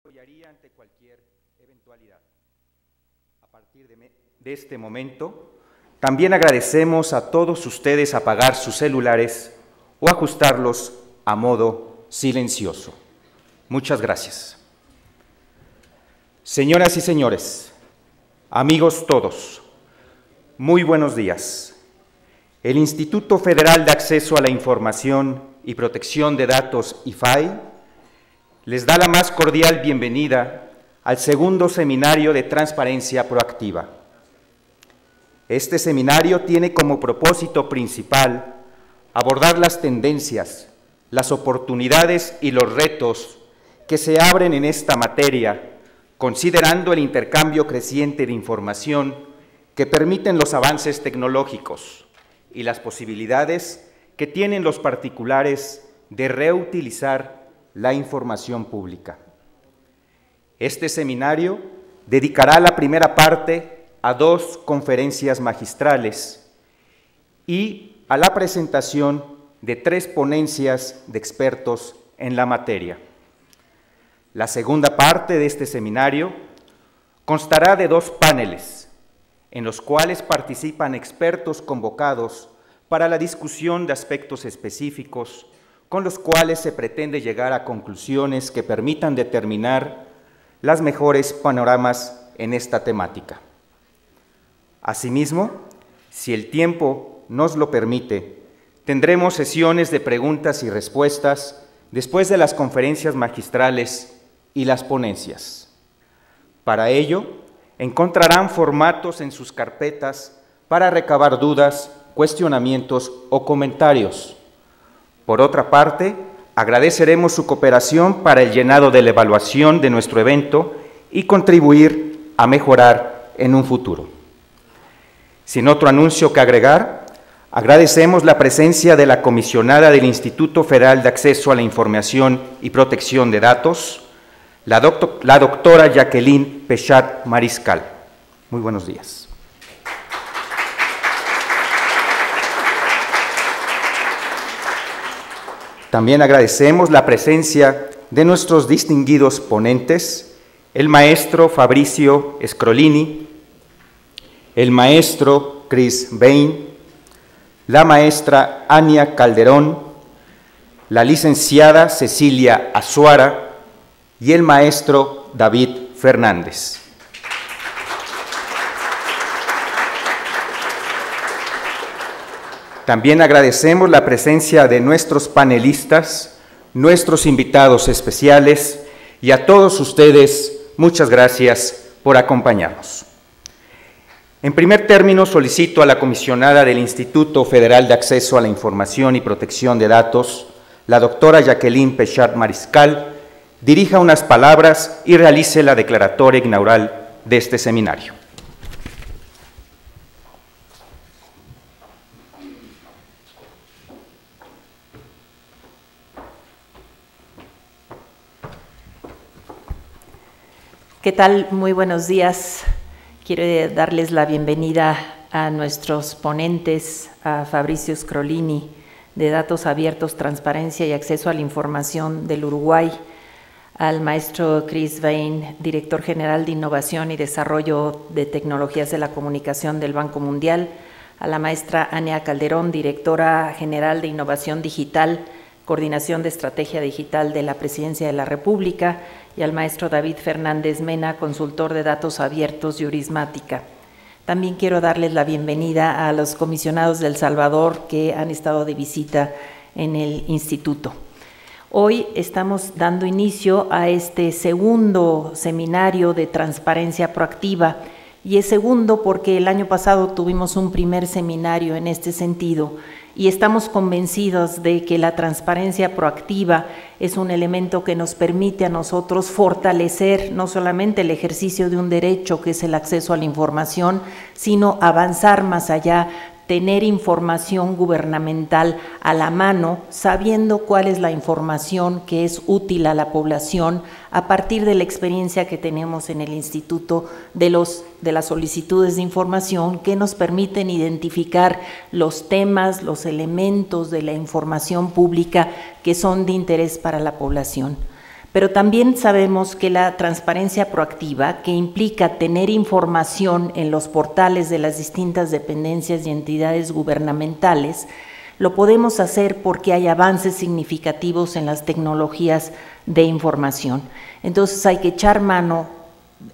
apoyaría ante cualquier eventualidad. A partir de este momento, también agradecemos a todos ustedes apagar sus celulares o ajustarlos a modo silencioso. Muchas gracias. Señoras y señores, amigos todos, muy buenos días. El Instituto Federal de Acceso a la Información y Protección de Datos, IFAI, les da la más cordial bienvenida al segundo seminario de transparencia proactiva. Este seminario tiene como propósito principal abordar las tendencias, las oportunidades y los retos que se abren en esta materia, considerando el intercambio creciente de información que permiten los avances tecnológicos y las posibilidades que tienen los particulares de reutilizar la información pública. Este seminario dedicará la primera parte a 2 conferencias magistrales y a la presentación de 3 ponencias de expertos en la materia. La segunda parte de este seminario constará de 2 paneles, en los cuales participan expertos convocados para la discusión de aspectos específicos con los cuales se pretende llegar a conclusiones que permitan determinar las mejores panoramas en esta temática. Asimismo, si el tiempo nos lo permite, tendremos sesiones de preguntas y respuestas después de las conferencias magistrales y las ponencias. Para ello, encontrarán formatos en sus carpetas para recabar dudas, cuestionamientos o comentarios. Por otra parte, agradeceremos su cooperación para el llenado de la evaluación de nuestro evento y contribuir a mejorar en un futuro. Sin otro anuncio que agregar, agradecemos la presencia de la comisionada del Instituto Federal de Acceso a la Información y Protección de Datos, la doctora Jacqueline Pechat Mariscal. Muy buenos días. También agradecemos la presencia de nuestros distinguidos ponentes, el maestro Fabrizio Scrolini, el maestro Chris Bain, la maestra Ania Calderón, la licenciada Cecilia Azuara y el maestro David Fernández. También agradecemos la presencia de nuestros panelistas, nuestros invitados especiales y a todos ustedes, muchas gracias por acompañarnos. En primer término, solicito a la comisionada del Instituto Federal de Acceso a la Información y Protección de Datos, la doctora Jacqueline Pechat Mariscal, dirija unas palabras y realice la declaratoria inaugural de este seminario. ¿Qué tal? Muy buenos días. Quiero darles la bienvenida a nuestros ponentes, a Fabrizio Scrolini, de Datos Abiertos, Transparencia y Acceso a la Información del Uruguay, al maestro Chris Bain, director general de Innovación y Desarrollo de Tecnologías de la Comunicación del Banco Mundial, a la maestra Ania Calderón, directora general de Innovación Digital, Coordinación de Estrategia Digital de la Presidencia de la República, y al maestro David Fernández Mena, consultor de datos abiertos y Urismática. También quiero darles la bienvenida a los comisionados de El Salvador que han estado de visita en el instituto. Hoy estamos dando inicio a este segundo seminario de transparencia proactiva, y es segundo porque el año pasado tuvimos un primer seminario en este sentido, y estamos convencidos de que la transparencia proactiva es un elemento que nos permite a nosotros fortalecer no solamente el ejercicio de un derecho que es el acceso a la información, sino avanzar más allá, tener información gubernamental a la mano, sabiendo cuál es la información que es útil a la población a partir de la experiencia que tenemos en el Instituto de las solicitudes de información que nos permiten identificar los temas, los elementos de la información pública que son de interés para la población. Pero también sabemos que la transparencia proactiva, que implica tener información en los portales de las distintas dependencias y entidades gubernamentales, lo podemos hacer porque hay avances significativos en las tecnologías de información. Entonces hay que echar mano,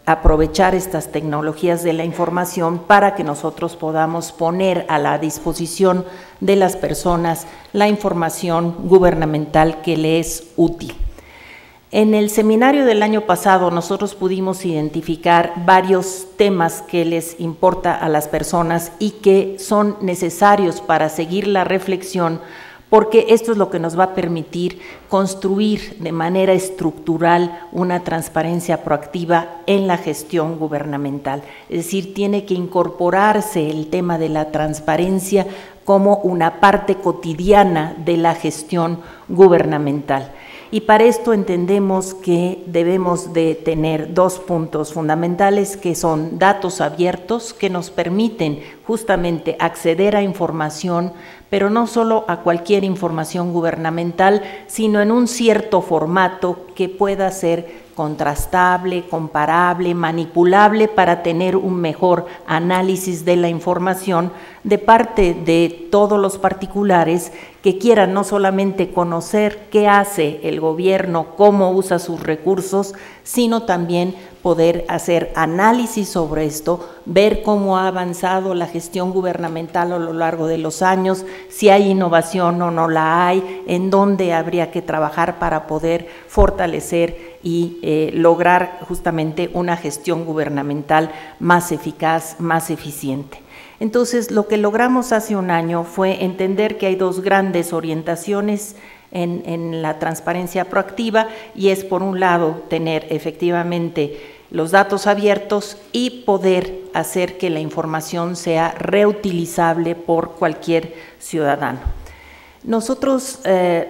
aprovechar estas tecnologías de la información para que nosotros podamos poner a la disposición de las personas la información gubernamental que le es útil. En el seminario del año pasado nosotros pudimos identificar varios temas que les importa a las personas y que son necesarios para seguir la reflexión, porque esto es lo que nos va a permitir construir de manera estructural una transparencia proactiva en la gestión gubernamental. Es decir, tiene que incorporarse el tema de la transparencia como una parte cotidiana de la gestión gubernamental. Y para esto entendemos que debemos de tener dos puntos fundamentales, que son datos abiertos que nos permiten justamente acceder a información, pero no solo a cualquier información gubernamental, sino en un cierto formato que pueda ser contrastable, comparable, manipulable para tener un mejor análisis de la información de parte de todos los particulares que quieran no solamente conocer qué hace el gobierno, cómo usa sus recursos, sino también poder hacer análisis sobre esto, ver cómo ha avanzado la gestión gubernamental a lo largo de los años, si hay innovación o no la hay, en dónde habría que trabajar para poder fortalecer y lograr justamente una gestión gubernamental más eficaz, más eficiente. Entonces, lo que logramos hace un año fue entender que hay dos grandes orientaciones en la transparencia proactiva, y es, por un lado, tener efectivamente los datos abiertos y poder hacer que la información sea reutilizable por cualquier ciudadano. Nosotros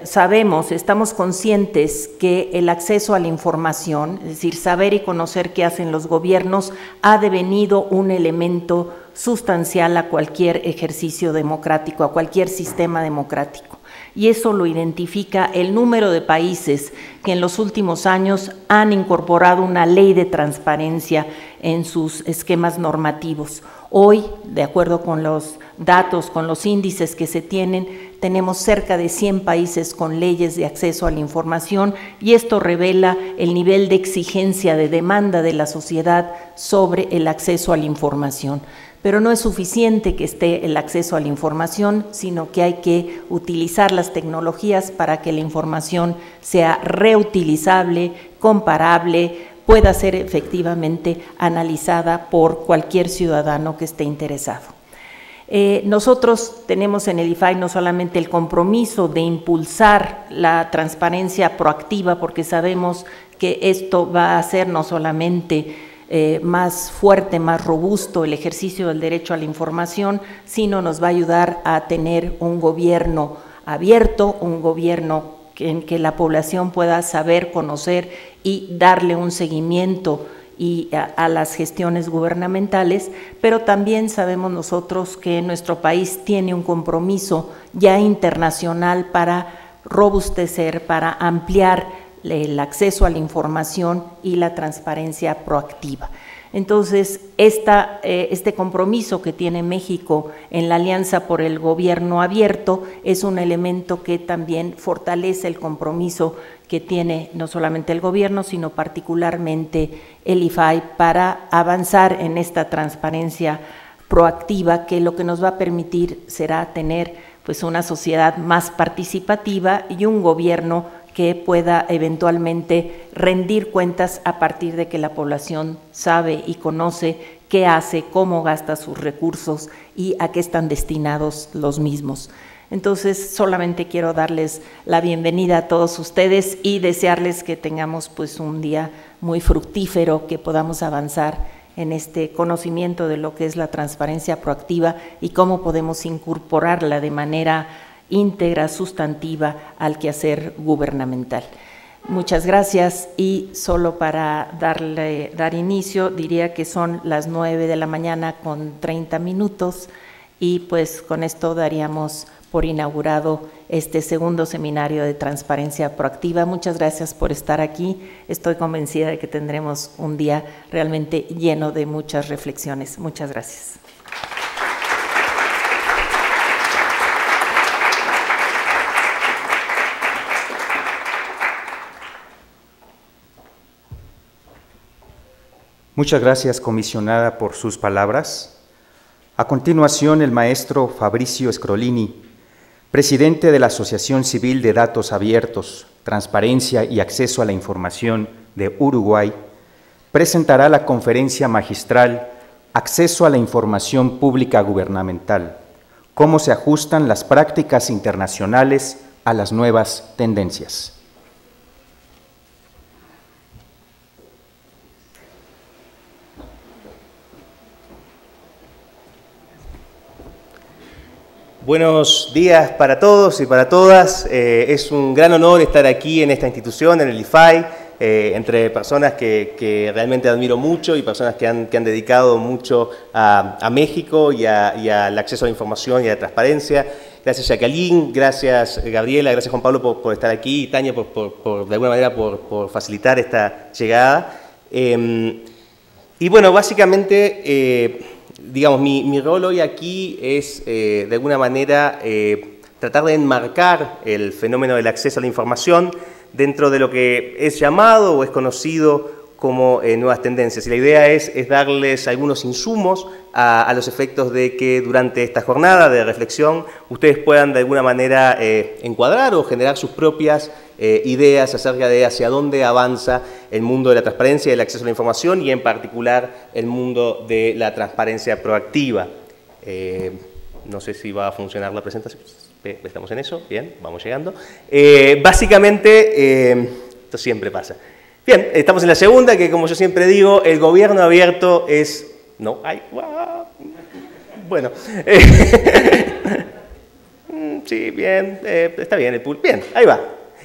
sabemos, estamos conscientes que el acceso a la información, es decir, saber y conocer qué hacen los gobiernos, ha devenido un elemento sustancial a cualquier ejercicio democrático, a cualquier sistema democrático. Y eso lo identifica el número de países que en los últimos años han incorporado una ley de transparencia en sus esquemas normativos. Hoy, de acuerdo con los datos, con los índices que se tienen, tenemos cerca de 100 países con leyes de acceso a la información, y esto revela el nivel de exigencia, de demanda de la sociedad sobre el acceso a la información. Pero no es suficiente que esté el acceso a la información, sino que hay que utilizar las tecnologías para que la información sea reutilizable, comparable, pueda ser efectivamente analizada por cualquier ciudadano que esté interesado. Nosotros tenemos en el IFAI no solamente el compromiso de impulsar la transparencia proactiva, porque sabemos que esto va a hacer no solamente más fuerte, más robusto el ejercicio del derecho a la información, sino nos va a ayudar a tener un gobierno abierto, un gobierno en que la población pueda saber, conocer y darle un seguimiento a las gestiones gubernamentales, pero también sabemos nosotros que nuestro país tiene un compromiso ya internacional para robustecer, para ampliar el acceso a la información y la transparencia proactiva. Entonces, este compromiso que tiene México en la Alianza por el Gobierno Abierto es un elemento que también fortalece el compromiso que tiene no solamente el gobierno, sino particularmente el IFAI para avanzar en esta transparencia proactiva, que lo que nos va a permitir será tener pues una sociedad más participativa y un gobierno que pueda eventualmente rendir cuentas a partir de que la población sabe y conoce qué hace, cómo gasta sus recursos y a qué están destinados los mismos. Entonces, solamente quiero darles la bienvenida a todos ustedes y desearles que tengamos pues un día muy fructífero, que podamos avanzar en este conocimiento de lo que es la transparencia proactiva y cómo podemos incorporarla de manera íntegra, sustantiva al quehacer gubernamental. Muchas gracias, y solo para dar inicio, diría que son las 9 de la mañana con 30 minutos y pues con esto daríamos por inaugurado este segundo seminario de transparencia proactiva. Muchas gracias por estar aquí. Estoy convencida de que tendremos un día realmente lleno de muchas reflexiones. Muchas gracias. Muchas gracias, comisionada, por sus palabras. A continuación, el maestro Fabrizio Scrolini, presidente de la Asociación Civil de Datos Abiertos, Transparencia y Acceso a la Información de Uruguay, presentará la conferencia magistral Acceso a la Información Pública Gubernamental, cómo se ajustan las prácticas internacionales a las nuevas tendencias. Buenos días para todos y para todas. Es un gran honor estar aquí en esta institución, en el IFAI, entre personas que realmente admiro mucho y personas que han dedicado mucho a México y al acceso a la información y a la transparencia. Gracias Jacqueline, gracias Gabriela, gracias Juan Pablo por estar aquí, y Tania de alguna manera por facilitar esta llegada. Y bueno, básicamente, digamos, mi rol hoy aquí es, de alguna manera, tratar de enmarcar el fenómeno del acceso a la información dentro de lo que es llamado o es conocido como nuevas tendencias. Y la idea es darles algunos insumos a los efectos de que durante esta jornada de reflexión ustedes puedan de alguna manera encuadrar o generar sus propias ideas acerca de hacia dónde avanza el mundo de la transparencia y el acceso a la información y en particular el mundo de la transparencia proactiva. No sé si va a funcionar la presentación. Estamos en eso, bien, vamos llegando. Básicamente, esto siempre pasa. Bien, estamos en la segunda, que como yo siempre digo, el gobierno abierto es... No, ay, bueno. Sí, bien, está bien el pool. Bien, ahí va.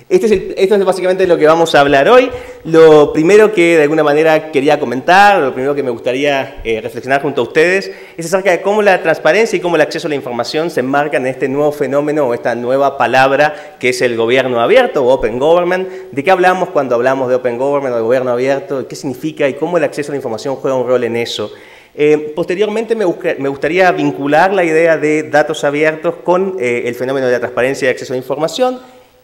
Esto es básicamente lo que vamos a hablar hoy. Lo primero que de alguna manera quería comentar, lo primero que me gustaría reflexionar junto a ustedes, es acerca de cómo la transparencia y cómo el acceso a la información se enmarcan en este nuevo fenómeno o esta nueva palabra que es el gobierno abierto o Open Government. ¿De qué hablamos cuando hablamos de Open Government o de gobierno abierto? ¿Qué significa y cómo el acceso a la información juega un rol en eso? Posteriormente me gustaría vincular la idea de datos abiertos con el fenómeno de la transparencia y acceso a la información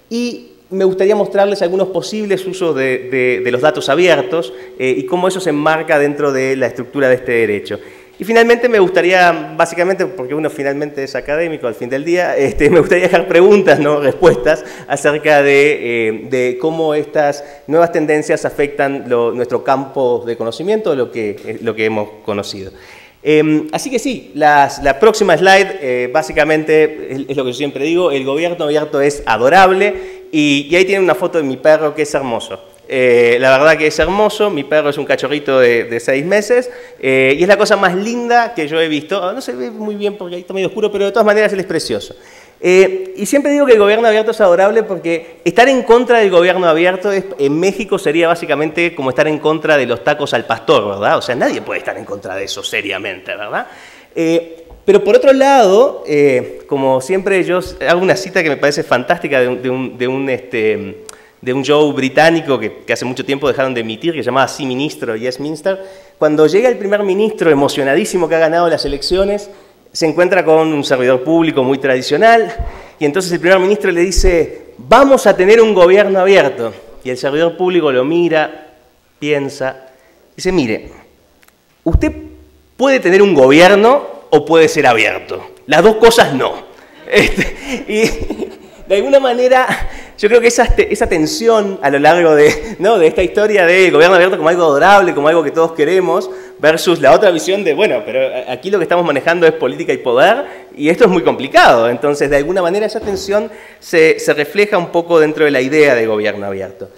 y me gustaría mostrarles algunos posibles usos de los datos abiertos y cómo eso se enmarca dentro de la estructura de este derecho. Y finalmente me gustaría, básicamente, porque uno finalmente es académico al fin del día, me gustaría dejar preguntas, no respuestas, acerca de cómo estas nuevas tendencias afectan nuestro campo de conocimiento, lo que hemos conocido. Así que sí, la próxima slide básicamente es lo que yo siempre digo, el gobierno abierto es adorable y ahí tienen una foto de mi perro que es hermoso. La verdad que es hermoso, mi perro es un cachorrito de 6 meses y es la cosa más linda que yo he visto. No se ve muy bien porque ahí está medio oscuro, pero de todas maneras él es precioso. Y siempre digo que el gobierno abierto es adorable porque estar en contra del gobierno abierto en México sería básicamente como estar en contra de los tacos al pastor, ¿verdad? O sea, nadie puede estar en contra de eso seriamente, ¿verdad? Pero por otro lado, como siempre yo hago una cita que me parece fantástica de un show británico que hace mucho tiempo dejaron de emitir, que se llamaba Sí Ministro, Yes Minister. Cuando llega el primer ministro emocionadísimo que ha ganado las elecciones, se encuentra con un servidor público muy tradicional y entonces el primer ministro le dice, vamos a tener un gobierno abierto. Y el servidor público lo mira, piensa, dice, mire, usted puede tener un gobierno o puede ser abierto. Las dos cosas no. Y de alguna manera, yo creo que esa tensión a lo largo de esta historia del gobierno abierto como algo adorable, como algo que todos queremos, versus la otra visión de, bueno, pero aquí lo que estamos manejando es política y poder, y esto es muy complicado. Entonces, de alguna manera, esa tensión se refleja un poco dentro de la idea de gobierno abierto.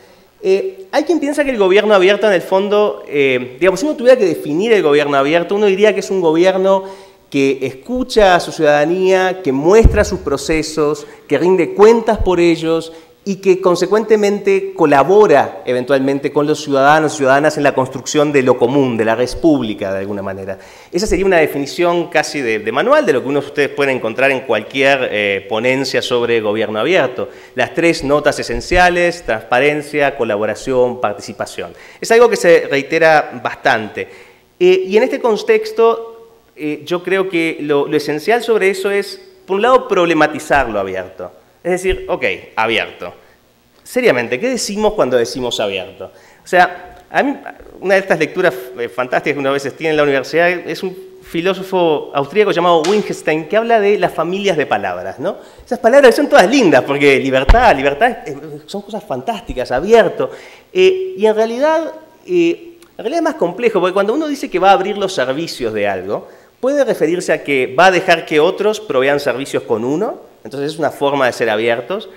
Hay quien piensa que el gobierno abierto, en el fondo, digamos, si uno tuviera que definir el gobierno abierto, uno diría que es un gobierno que escucha a su ciudadanía, que muestra sus procesos, que rinde cuentas por ellos y que consecuentemente colabora eventualmente con los ciudadanos y ciudadanas en la construcción de lo común, de la res pública de alguna manera. Esa sería una definición casi de manual de lo que uno de ustedes pueden encontrar en cualquier ponencia sobre gobierno abierto. Las 3 notas esenciales: transparencia, colaboración, participación. Es algo que se reitera bastante. Y en este contexto yo creo que lo esencial sobre eso es, por un lado, problematizar lo abierto. Es decir, ok, abierto. Seriamente, ¿qué decimos cuando decimos abierto? O sea, a mí, una de estas lecturas fantásticas que uno a veces tiene en la universidad es un filósofo austríaco llamado Wittgenstein que habla de las familias de palabras, ¿no? Esas palabras son todas lindas porque libertad son cosas fantásticas, abierto. Y en realidad es más complejo, porque cuando uno dice que va a abrir los servicios de algo, puede referirse a que va a dejar que otros provean servicios con uno. Entonces es una forma de ser abiertos.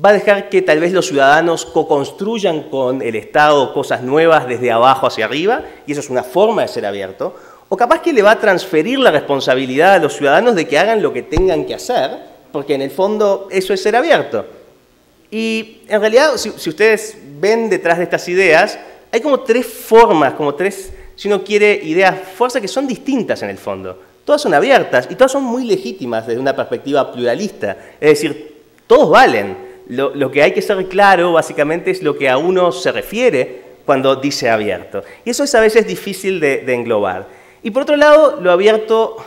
Va a dejar que tal vez los ciudadanos co-construyan con el Estado cosas nuevas desde abajo hacia arriba, y eso es una forma de ser abierto. O capaz que le va a transferir la responsabilidad a los ciudadanos de que hagan lo que tengan que hacer, porque en el fondo eso es ser abierto. Y en realidad, si ustedes ven detrás de estas ideas, hay como 3 formas, como 3, si uno quiere, ideas, fuerzas que son distintas en el fondo. Todas son abiertas y todas son muy legítimas desde una perspectiva pluralista. Es decir, todos valen. Lo que hay que ser claro, básicamente, es lo que a uno se refiere cuando dice abierto. Y eso es a veces difícil de englobar. Y por otro lado, lo abierto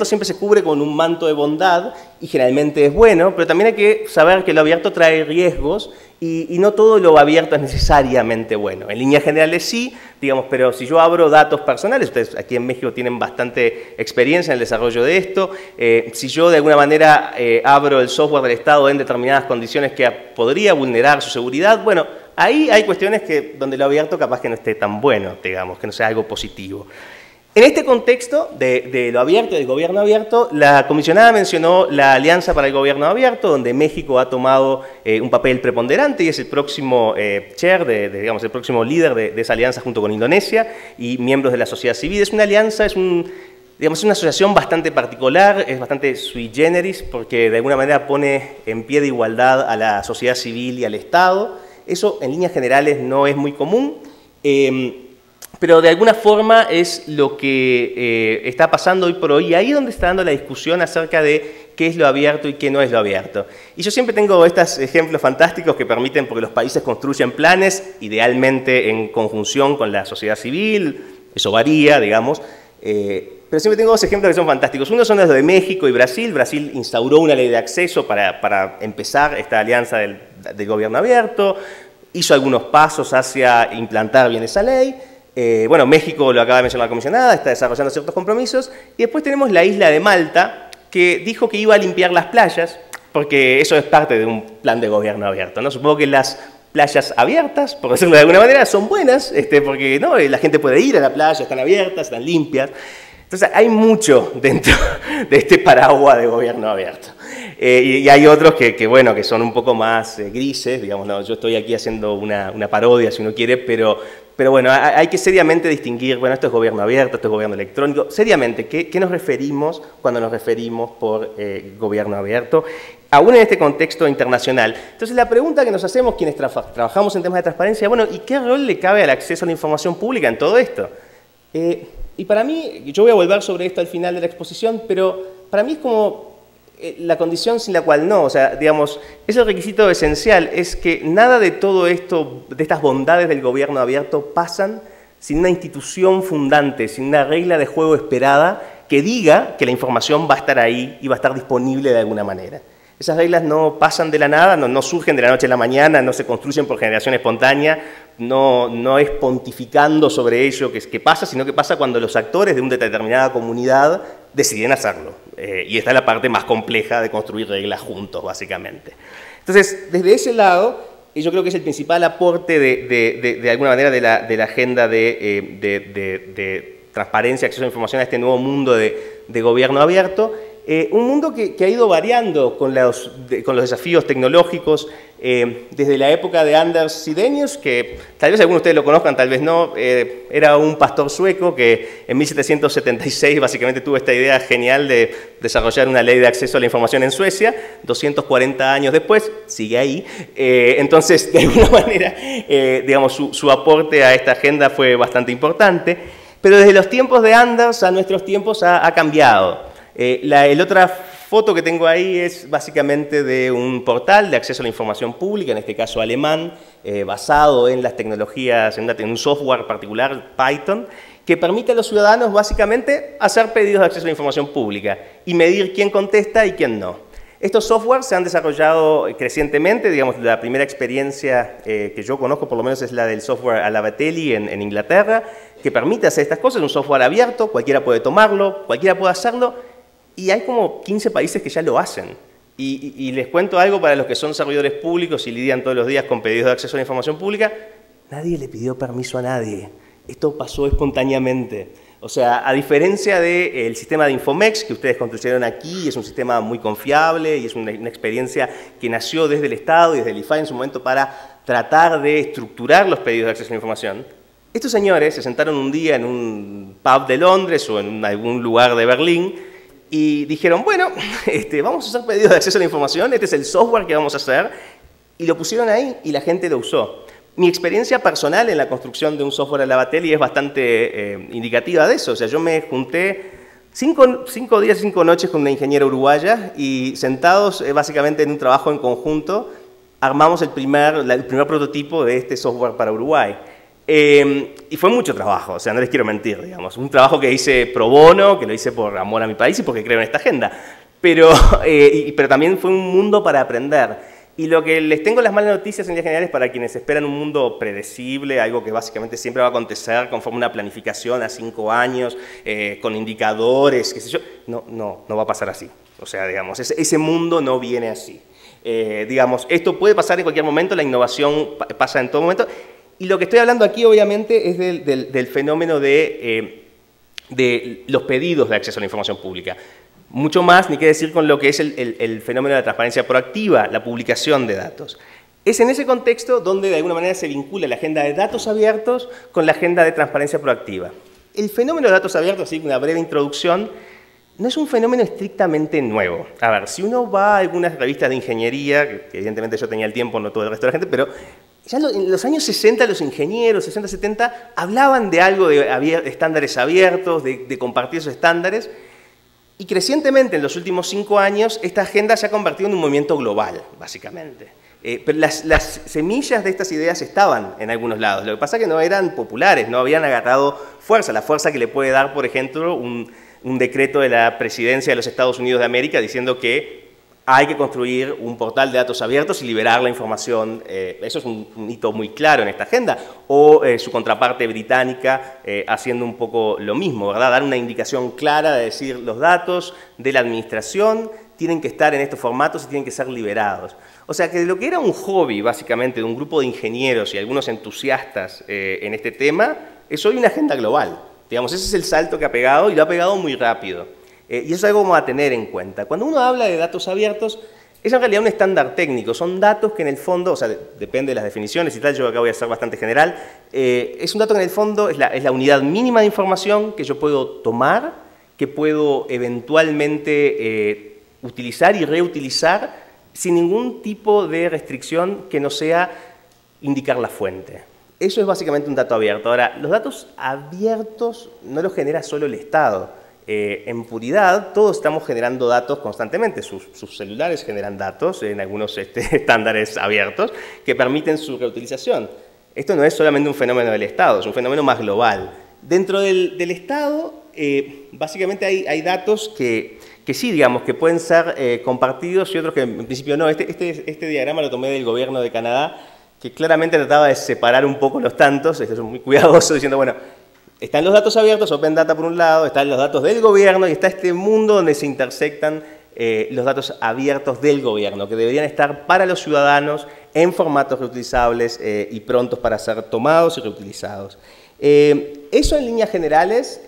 siempre se cubre con un manto de bondad y generalmente es bueno, pero también hay que saber que lo abierto trae riesgos y no todo lo abierto es necesariamente bueno. En líneas generales sí, digamos, pero si yo abro datos personales, ustedes aquí en México tienen bastante experiencia en el desarrollo de esto, si yo de alguna manera abro el software del Estado en determinadas condiciones que podría vulnerar su seguridad, bueno, ahí hay cuestiones donde lo abierto capaz que no esté tan bueno, digamos, que no sea algo positivo. En este contexto de lo abierto, del gobierno abierto, la comisionada mencionó la Alianza para el Gobierno Abierto, donde México ha tomado un papel preponderante y es el próximo chair, digamos, el próximo líder de esa alianza junto con Indonesia y miembros de la sociedad civil. Es una alianza, digamos, es una asociación bastante particular, es bastante sui generis, porque de alguna manera pone en pie de igualdad a la sociedad civil y al Estado. Eso, en líneas generales, no es muy común. Pero de alguna forma es lo que está pasando hoy por hoy, y ahí es donde está dando la discusión acerca de qué es lo abierto y qué no es lo abierto. Y yo siempre tengo estos ejemplos fantásticos que permiten, porque los países construyen planes, idealmente en conjunción con la sociedad civil, eso varía, digamos, pero siempre tengo 2 ejemplos que son fantásticos. Uno son los de México y Brasil. Brasil instauró una ley de acceso para empezar esta alianza del gobierno abierto, hizo algunos pasos hacia implantar bien esa ley. Bueno, México, lo acaba de mencionar la comisionada, está desarrollando ciertos compromisos. Y después tenemos la isla de Malta, que dijo que iba a limpiar las playas, porque eso es parte de un plan de gobierno abierto, ¿no? Supongo que las playas abiertas, por decirlo de alguna manera, son buenas, porque ¿no? La gente puede ir a la playa, están abiertas, están limpias. Entonces hay mucho dentro de este paraguas de gobierno abierto. Y hay otros que, bueno, que son un poco más grises, digamos, no, yo estoy aquí haciendo una parodia, si uno quiere, pero bueno, hay que seriamente distinguir, bueno, esto es gobierno abierto, esto es gobierno electrónico. Seriamente, ¿qué nos referimos cuando nos referimos por gobierno abierto? Aún en este contexto internacional. Entonces, la pregunta que nos hacemos quienes trabajamos en temas de transparencia, bueno, ¿y qué rol le cabe al acceso a la información pública en todo esto? Y para mí, yo voy a volver sobre esto al final de la exposición, pero para mí es como la condición sin la cual no, o sea, digamos, es el requisito esencial, es que nada de todo esto, de estas bondades del gobierno abierto, pasan sin una institución fundante, sin una regla de juego esperada que diga que la información va a estar ahí y va a estar disponible de alguna manera. Esas reglas no pasan de la nada, no surgen de la noche a la mañana, no se construyen por generación espontánea, no es pontificando sobre ello que pasa, sino que pasa cuando los actores de una determinada comunidad deciden hacerlo. Y esta es la parte más compleja de construir reglas juntos, básicamente. Entonces, desde ese lado, yo creo que es el principal aporte de alguna manera de la agenda de transparencia, acceso a la información a este nuevo mundo de gobierno abierto, Un mundo que ha ido variando con los desafíos tecnológicos, desde la época de Anders Sidenius, que tal vez algunos de ustedes lo conozcan, tal vez no, era un pastor sueco que en 1776 básicamente tuvo esta idea genial de desarrollar una ley de acceso a la información en Suecia. 240 años después, sigue ahí. Entonces, de alguna manera, digamos, su aporte a esta agenda fue bastante importante. Pero desde los tiempos de Anders a nuestros tiempos ha cambiado. La otra foto que tengo ahí es básicamente de un portal de acceso a la información pública, en este caso alemán, basado en las tecnologías, en un software particular, Python, que permite a los ciudadanos básicamente hacer pedidos de acceso a la información pública y medir quién contesta y quién no. Estos softwares se han desarrollado crecientemente, digamos, la primera experiencia que yo conozco por lo menos es la del software Alabatelli en Inglaterra, que permite hacer estas cosas, es un software abierto, cualquiera puede tomarlo, cualquiera puede hacerlo, y hay como 15 países que ya lo hacen. Y les cuento algo para los que son servidores públicos y lidian todos los días con pedidos de acceso a la información pública, nadie le pidió permiso a nadie, esto pasó espontáneamente. O sea, a diferencia del sistema de Infomex que ustedes construyeron aquí, es un sistema muy confiable y es una experiencia que nació desde el Estado y desde el IFAI en su momento para tratar de estructurar los pedidos de acceso a la información. Estos señores se sentaron un día en un pub de Londres o en algún lugar de Berlín y dijeron, bueno, vamos a hacer pedidos de acceso a la información, este es el software que vamos a hacer, y lo pusieron ahí y la gente lo usó. Mi experiencia personal en la construcción de un software Alabatelli es bastante indicativa de eso. O sea, yo me junté 5 días y 5 noches con una ingeniera uruguaya y sentados básicamente en un trabajo en conjunto, armamos el primer prototipo de este software para Uruguay. Y fue mucho trabajo, o sea, no les quiero mentir, digamos. Un trabajo que hice pro bono, que lo hice por amor a mi país y porque creo en esta agenda. Pero también fue un mundo para aprender. Y lo que les tengo las malas noticias en líneas generales para quienes esperan un mundo predecible, algo que básicamente siempre va a acontecer conforme una planificación a 5 años, con indicadores, qué sé yo, no va a pasar así. O sea, digamos, ese mundo no viene así. Digamos, esto puede pasar en cualquier momento, la innovación pasa en todo momento. Y lo que estoy hablando aquí, obviamente, es del fenómeno de los pedidos de acceso a la información pública. Mucho más, ni qué decir con lo que es el fenómeno de la transparencia proactiva, la publicación de datos. Es en ese contexto donde de alguna manera se vincula la agenda de datos abiertos con la agenda de transparencia proactiva. El fenómeno de datos abiertos, así una breve introducción, no es un fenómeno estrictamente nuevo. A ver, si uno va a algunas revistas de ingeniería, que evidentemente yo tenía el tiempo, no todo el resto de la gente, pero ya en los años 60 los ingenieros, 60, 70, hablaban de algo de estándares abiertos, de compartir esos estándares. Y crecientemente en los últimos 5 años esta agenda se ha convertido en un movimiento global, básicamente. Pero las semillas de estas ideas estaban en algunos lados. Lo que pasa es que no eran populares, no habían agarrado fuerza. La fuerza que le puede dar, por ejemplo, un decreto de la presidencia de los Estados Unidos de América diciendo que hay que construir un portal de datos abiertos y liberar la información. Eso es un hito muy claro en esta agenda. O su contraparte británica haciendo un poco lo mismo, ¿verdad? Dar una indicación clara de decir los datos de la administración tienen que estar en estos formatos y tienen que ser liberados. O sea que de lo que era un hobby, básicamente, de un grupo de ingenieros y algunos entusiastas en este tema, es hoy una agenda global. Digamos, ese es el salto que ha pegado y lo ha pegado muy rápido. Y eso es algo como a tener en cuenta. Cuando uno habla de datos abiertos, es en realidad un estándar técnico. Son datos que en el fondo, o sea, depende de las definiciones y tal, yo acá voy a ser bastante general, es un dato que en el fondo es la unidad mínima de información que yo puedo tomar, que puedo eventualmente utilizar y reutilizar sin ningún tipo de restricción que no sea indicar la fuente. Eso es básicamente un dato abierto. Ahora, los datos abiertos no los genera solo el Estado. En puridad, todos estamos generando datos constantemente. Sus celulares generan datos en algunos estándares abiertos que permiten su reutilización. Esto no es solamente un fenómeno del Estado, es un fenómeno más global. Dentro del Estado, básicamente hay datos que sí, digamos, que pueden ser compartidos y otros que en principio no. Este diagrama lo tomé del gobierno de Canadá, que claramente trataba de separar un poco los tantos. Es muy cuidadoso diciendo, bueno, están los datos abiertos, Open Data por un lado, están los datos del gobierno y está este mundo donde se intersectan los datos abiertos del gobierno, que deberían estar para los ciudadanos en formatos reutilizables y prontos para ser tomados y reutilizados. Eso en líneas generales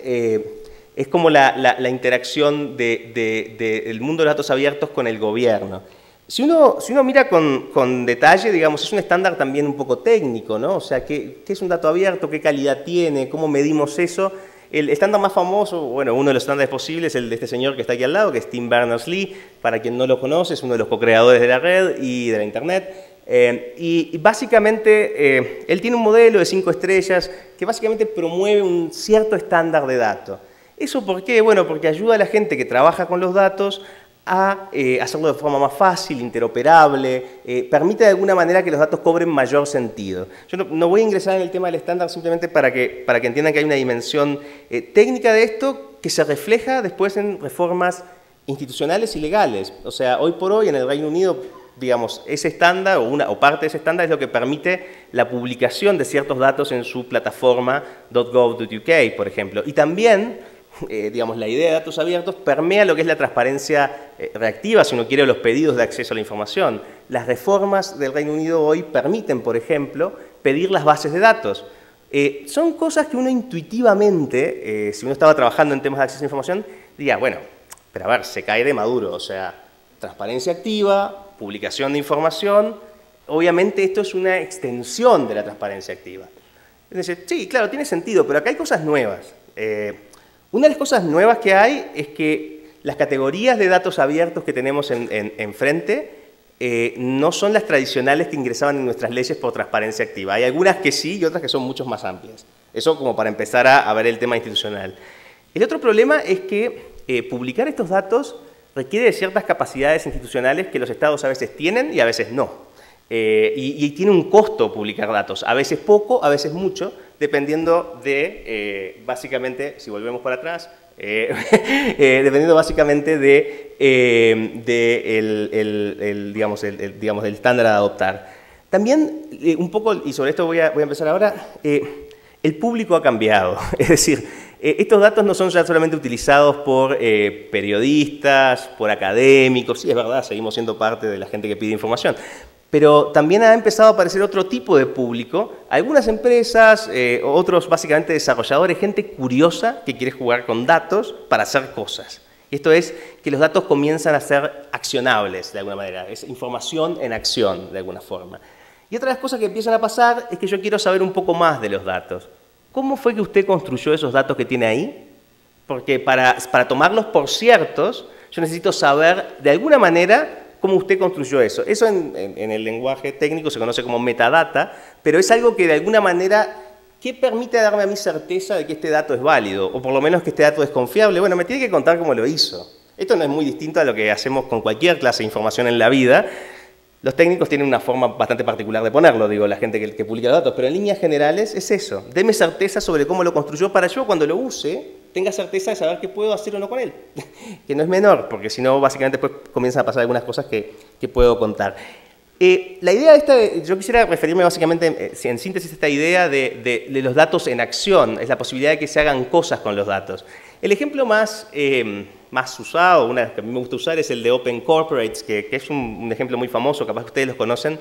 es como la interacción del mundo de los datos abiertos con el gobierno. Si uno mira con detalle, digamos, es un estándar también un poco técnico, ¿no? O sea, ¿qué es un dato abierto? ¿Qué calidad tiene? ¿Cómo medimos eso? El estándar más famoso, bueno, uno de los estándares posibles es el de este señor que está aquí al lado, que es Tim Berners-Lee. Para quien no lo conoce, es uno de los co-creadores de la red y de la Internet. Y básicamente, él tiene un modelo de 5 estrellas que básicamente promueve un cierto estándar de datos. ¿Eso por qué? Bueno, porque ayuda a la gente que trabaja con los datos a hacerlo de forma más fácil, interoperable, permite de alguna manera que los datos cobren mayor sentido. Yo no voy a ingresar en el tema del estándar simplemente para que entiendan que hay una dimensión técnica de esto que se refleja después en reformas institucionales y legales. O sea, hoy por hoy en el Reino Unido, digamos, ese estándar o parte de ese estándar es lo que permite la publicación de ciertos datos en su plataforma .gov.uk, por ejemplo. Y también digamos, la idea de datos abiertos permea lo que es la transparencia reactiva, si uno quiere, los pedidos de acceso a la información. Las reformas del Reino Unido hoy permiten, por ejemplo, pedir las bases de datos. Son cosas que uno intuitivamente, si uno estaba trabajando en temas de acceso a la información, diría, bueno, pero a ver, se cae de maduro, o sea, transparencia activa, publicación de información, obviamente esto es una extensión de la transparencia activa. Entonces, sí, claro, tiene sentido, pero acá hay cosas nuevas. Una de las cosas nuevas que hay es que las categorías de datos abiertos que tenemos enfrente no son las tradicionales que ingresaban en nuestras leyes por transparencia activa. Hay algunas que sí y otras que son mucho más amplias. Eso como para empezar a ver el tema institucional. El otro problema es que publicar estos datos requiere de ciertas capacidades institucionales que los estados a veces tienen y a veces no. Y tiene un costo publicar datos, a veces poco, a veces mucho, dependiendo de, básicamente, si volvemos para atrás, dependiendo básicamente digamos, del estándar a adoptar. También, un poco, y sobre esto voy a empezar ahora, el público ha cambiado. Es decir, estos datos no son ya solamente utilizados por periodistas, por académicos, sí, es verdad, seguimos siendo parte de la gente que pide información, pero también ha empezado a aparecer otro tipo de público, algunas empresas, otros básicamente desarrolladores, gente curiosa que quiere jugar con datos para hacer cosas. Y esto es que los datos comienzan a ser accionables de alguna manera, es información en acción de alguna forma. Y otra de las cosas que empiezan a pasar es que yo quiero saber un poco más de los datos. ¿Cómo fue que usted construyó esos datos que tiene ahí? Porque para tomarlos por ciertos, yo necesito saber de alguna manera cómo usted construyó eso. Eso en el lenguaje técnico se conoce como metadata, pero es algo que de alguna manera, ¿qué permite darme a mí certeza de que este dato es válido? O por lo menos que este dato es confiable. Bueno, me tiene que contar cómo lo hizo. Esto no es muy distinto a lo que hacemos con cualquier clase de información en la vida. Los técnicos tienen una forma bastante particular de ponerlo, digo, la gente que publica los datos, pero en líneas generales es eso. Deme certeza sobre cómo lo construyó para yo cuando lo use tenga certeza de saber qué puedo hacer o no con él. Que no es menor, porque si no, básicamente después comienzan a pasar algunas cosas que puedo contar. La idea de esta, yo quisiera referirme básicamente, en síntesis, a esta idea de los datos en acción, es la posibilidad de que se hagan cosas con los datos. El ejemplo más usado, una que a mí me gusta usar, es el de Open Corporates, que es un ejemplo muy famoso, capaz que ustedes los conocen,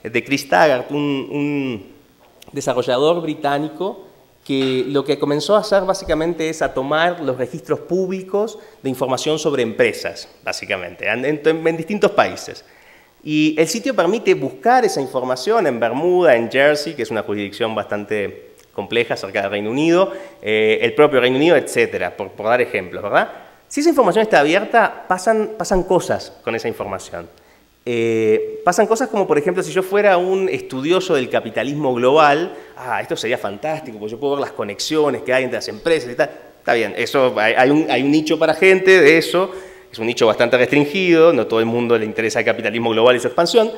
de Chris Taggart, un desarrollador británico que lo que comenzó a hacer básicamente es a tomar los registros públicos de información sobre empresas, básicamente, en distintos países. Y el sitio permite buscar esa información en Bermuda, en Jersey, que es una jurisdicción bastante compleja cerca del Reino Unido, el propio Reino Unido, etcétera, por dar ejemplos, ¿verdad? Si esa información está abierta, pasan cosas con esa información. Pasan cosas como, por ejemplo, si yo fuera un estudioso del capitalismo global, esto sería fantástico, porque yo puedo ver las conexiones que hay entre las empresas y tal. Está bien, eso, hay un nicho para gente de eso, es un nicho bastante restringido, no todo el mundo le interesa el capitalismo global y su expansión.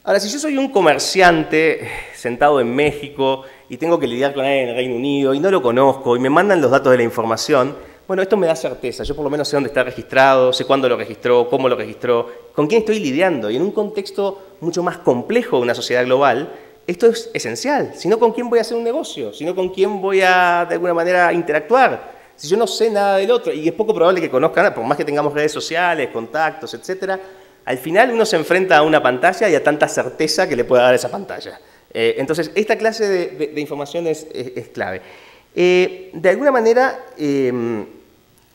Ahora, si yo soy un comerciante sentado en México y tengo que lidiar con alguien en el Reino Unido y no lo conozco y me mandan los datos de la información, bueno, esto me da certeza, yo por lo menos sé dónde está registrado, sé cuándo lo registró, cómo lo registró, con quién estoy lidiando. Y en un contexto mucho más complejo de una sociedad global, esto es esencial. Si no, ¿con quién voy a hacer un negocio? Si no, ¿con quién voy a, de alguna manera, interactuar? Si yo no sé nada del otro, y es poco probable que conozcan, por más que tengamos redes sociales, contactos, etcétera, al final uno se enfrenta a una pantalla y a tanta certeza que le pueda dar esa pantalla. Entonces, esta clase de información es clave. De alguna manera,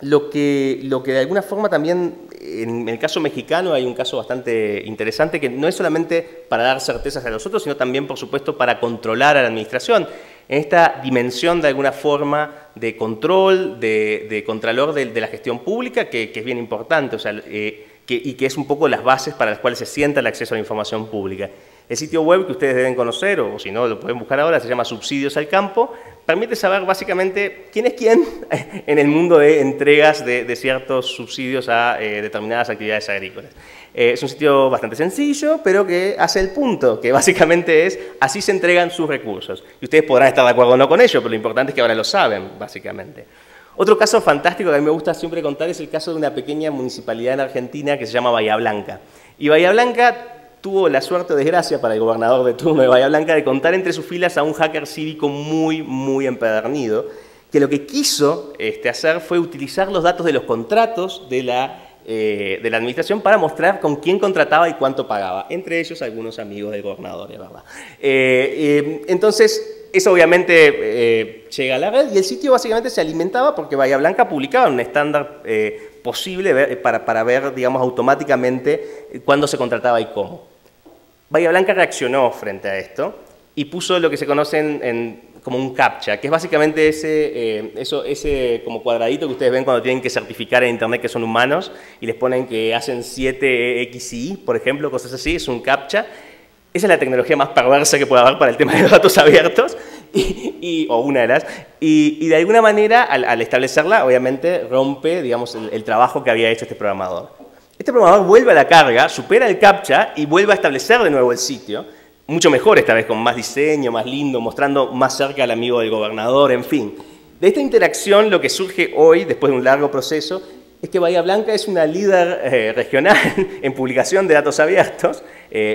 lo que de alguna forma también, en el caso mexicano hay un caso bastante interesante que no es solamente para dar certezas a los otros, sino también, por supuesto, para controlar a la administración. En esta dimensión, de alguna forma, de control, de contralor de la gestión pública, que es bien importante, o sea, y que es un poco las bases para las cuales se sienta el acceso a la información pública. El sitio web que ustedes deben conocer, o si no lo pueden buscar ahora, se llama Subsidios al Campo, permite saber básicamente quién es quién en el mundo de entregas de ciertos subsidios a determinadas actividades agrícolas. Es un sitio bastante sencillo, pero que hace el punto, que básicamente es así se entregan sus recursos. Y ustedes podrán estar de acuerdo o no con ello, pero lo importante es que ahora lo saben, básicamente. Otro caso fantástico que a mí me gusta siempre contar es el caso de una pequeña municipalidad en Argentina que se llama Bahía Blanca. Y Bahía Blanca tuvo la suerte o desgracia para el gobernador de turno de Bahía Blanca de contar entre sus filas a un hacker cívico muy empedernido, que lo que quiso hacer fue utilizar los datos de los contratos de la administración para mostrar con quién contrataba y cuánto pagaba, entre ellos algunos amigos del gobernador, es verdad. Entonces, eso obviamente llega a la red y el sitio básicamente se alimentaba porque Bahía Blanca publicaba un estándar posible para ver, digamos, automáticamente cuándo se contrataba y cómo. Bahía Blanca reaccionó frente a esto y puso lo que se conoce como un CAPTCHA, que es básicamente ese como cuadradito que ustedes ven cuando tienen que certificar en Internet que son humanos y les ponen que hacen 7XY, por ejemplo, cosas así, es un CAPTCHA. Esa es la tecnología más perversa que puede haber para el tema de los datos abiertos, o una de las, y de alguna manera, al establecerla, obviamente rompe, digamos, el trabajo que había hecho este programador. Este programador vuelve a la carga, supera el CAPTCHA y vuelve a establecer de nuevo el sitio, mucho mejor esta vez, con más diseño, más lindo, mostrando más cerca al amigo del gobernador, en fin. De esta interacción, lo que surge hoy, después de un largo proceso, es que Bahía Blanca es una líder regional en publicación de datos abiertos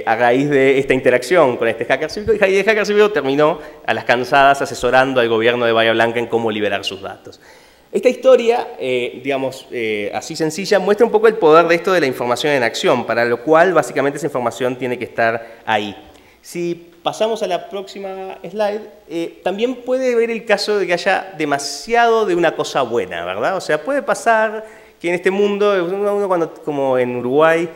a raíz de esta interacción con este hacker cívico, y el hacker cívico terminó a las cansadas asesorando al gobierno de Bahía Blanca en cómo liberar sus datos. Esta historia, digamos, así sencilla, muestra un poco el poder de esto de la información en acción, para lo cual básicamente esa información tiene que estar ahí. Si pasamos a la próxima slide, también puede haber el caso de que haya demasiado de una cosa buena, ¿verdad? O sea, puede pasar que en este mundo, uno cuando, como en Uruguay,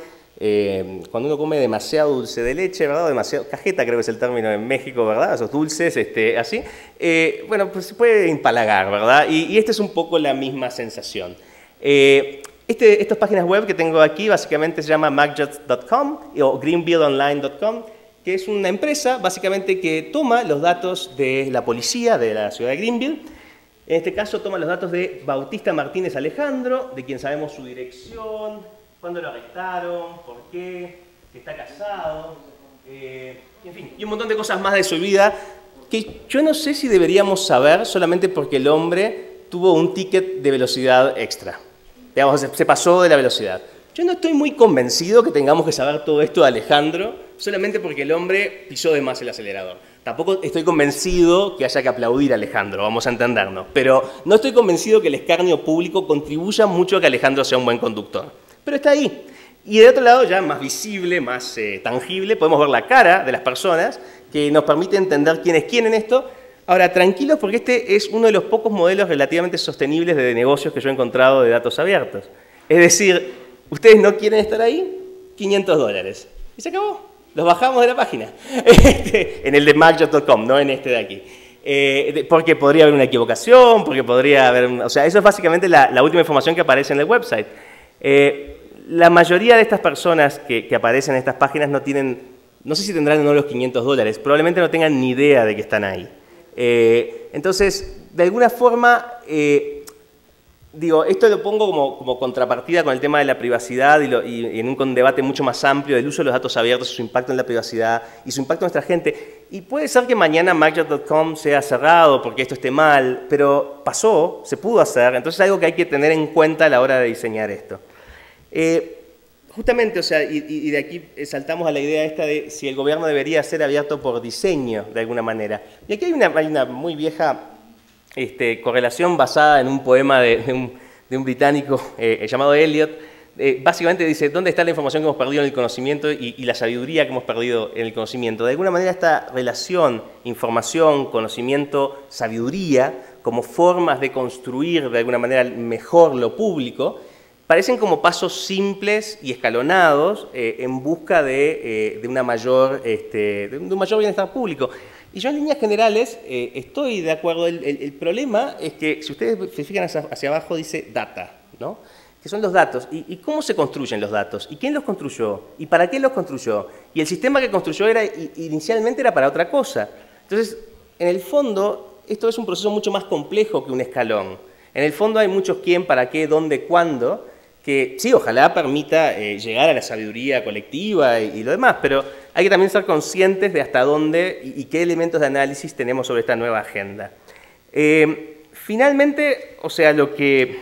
cuando uno come demasiado dulce de leche, ¿verdad? Demasiado, cajeta creo que es el término en México, ¿verdad? Esos dulces, así, bueno, pues se puede empalagar, ¿verdad? Y esta es un poco la misma sensación. Estas páginas web que tengo aquí básicamente se llama macjot.com o greenbillonline.com, que es una empresa básicamente que toma los datos de la policía de la ciudad de Greenville. En este caso toma los datos de Bautista Martínez Alejandro, de quien sabemos su dirección, cuándo lo arrestaron, por qué, que está casado, en fin, y un montón de cosas más de su vida que yo no sé si deberíamos saber solamente porque el hombre tuvo un ticket de velocidad extra. Digamos, se pasó de la velocidad. Yo no estoy muy convencido que tengamos que saber todo esto de Alejandro solamente porque el hombre pisó de más el acelerador. Tampoco estoy convencido que haya que aplaudir a Alejandro, vamos a entendernos, pero no estoy convencido que el escarnio público contribuya mucho a que Alejandro sea un buen conductor. Pero está ahí. Y de otro lado, ya más visible, más tangible, podemos ver la cara de las personas que nos permite entender quién es quién en esto. Ahora, tranquilos, porque este es uno de los pocos modelos relativamente sostenibles de negocios que yo he encontrado de datos abiertos. Es decir, ustedes no quieren estar ahí, $500. Y se acabó. Los bajamos de la página. En el de macjot.com, no en este de aquí. Porque podría haber una equivocación, porque podría haber... O sea, eso es básicamente la última información que aparece en el website. La mayoría de estas personas que aparecen en estas páginas no tienen... No sé si tendrán o no los $500. Probablemente no tengan ni idea de que están ahí. Entonces, de alguna forma... Digo, esto lo pongo como contrapartida con el tema de la privacidad y en un debate mucho más amplio del uso de los datos abiertos y su impacto en la privacidad y su impacto en nuestra gente. Y puede ser que mañana macjot.com sea cerrado porque esto esté mal, pero pasó, se pudo hacer, entonces es algo que hay que tener en cuenta a la hora de diseñar esto. Justamente, o sea, y de aquí saltamos a la idea esta de si el gobierno debería ser abierto por diseño, de alguna manera. Y aquí hay una muy vieja... correlación basada en un poema de un británico llamado Eliot. Básicamente dice, ¿dónde está la información que hemos perdido en el conocimiento y la sabiduría que hemos perdido en el conocimiento? De alguna manera esta relación, información, conocimiento, sabiduría, como formas de construir de alguna manera mejor lo público, parecen como pasos simples y escalonados en busca de un mayor bienestar público. Y yo en líneas generales estoy de acuerdo. El problema es que si ustedes se fijan hacia abajo dice data, ¿no? Que son los datos. ¿Y cómo se construyen los datos? ¿Y quién los construyó? ¿Y para qué los construyó? Y el sistema que construyó inicialmente era para otra cosa. Entonces, en el fondo, esto es un proceso mucho más complejo que un escalón. En el fondo hay muchos quién, para qué, dónde, cuándo, que sí, ojalá permita llegar a la sabiduría colectiva y lo demás, pero hay que también ser conscientes de hasta dónde y qué elementos de análisis tenemos sobre esta nueva agenda. Finalmente, o sea, lo que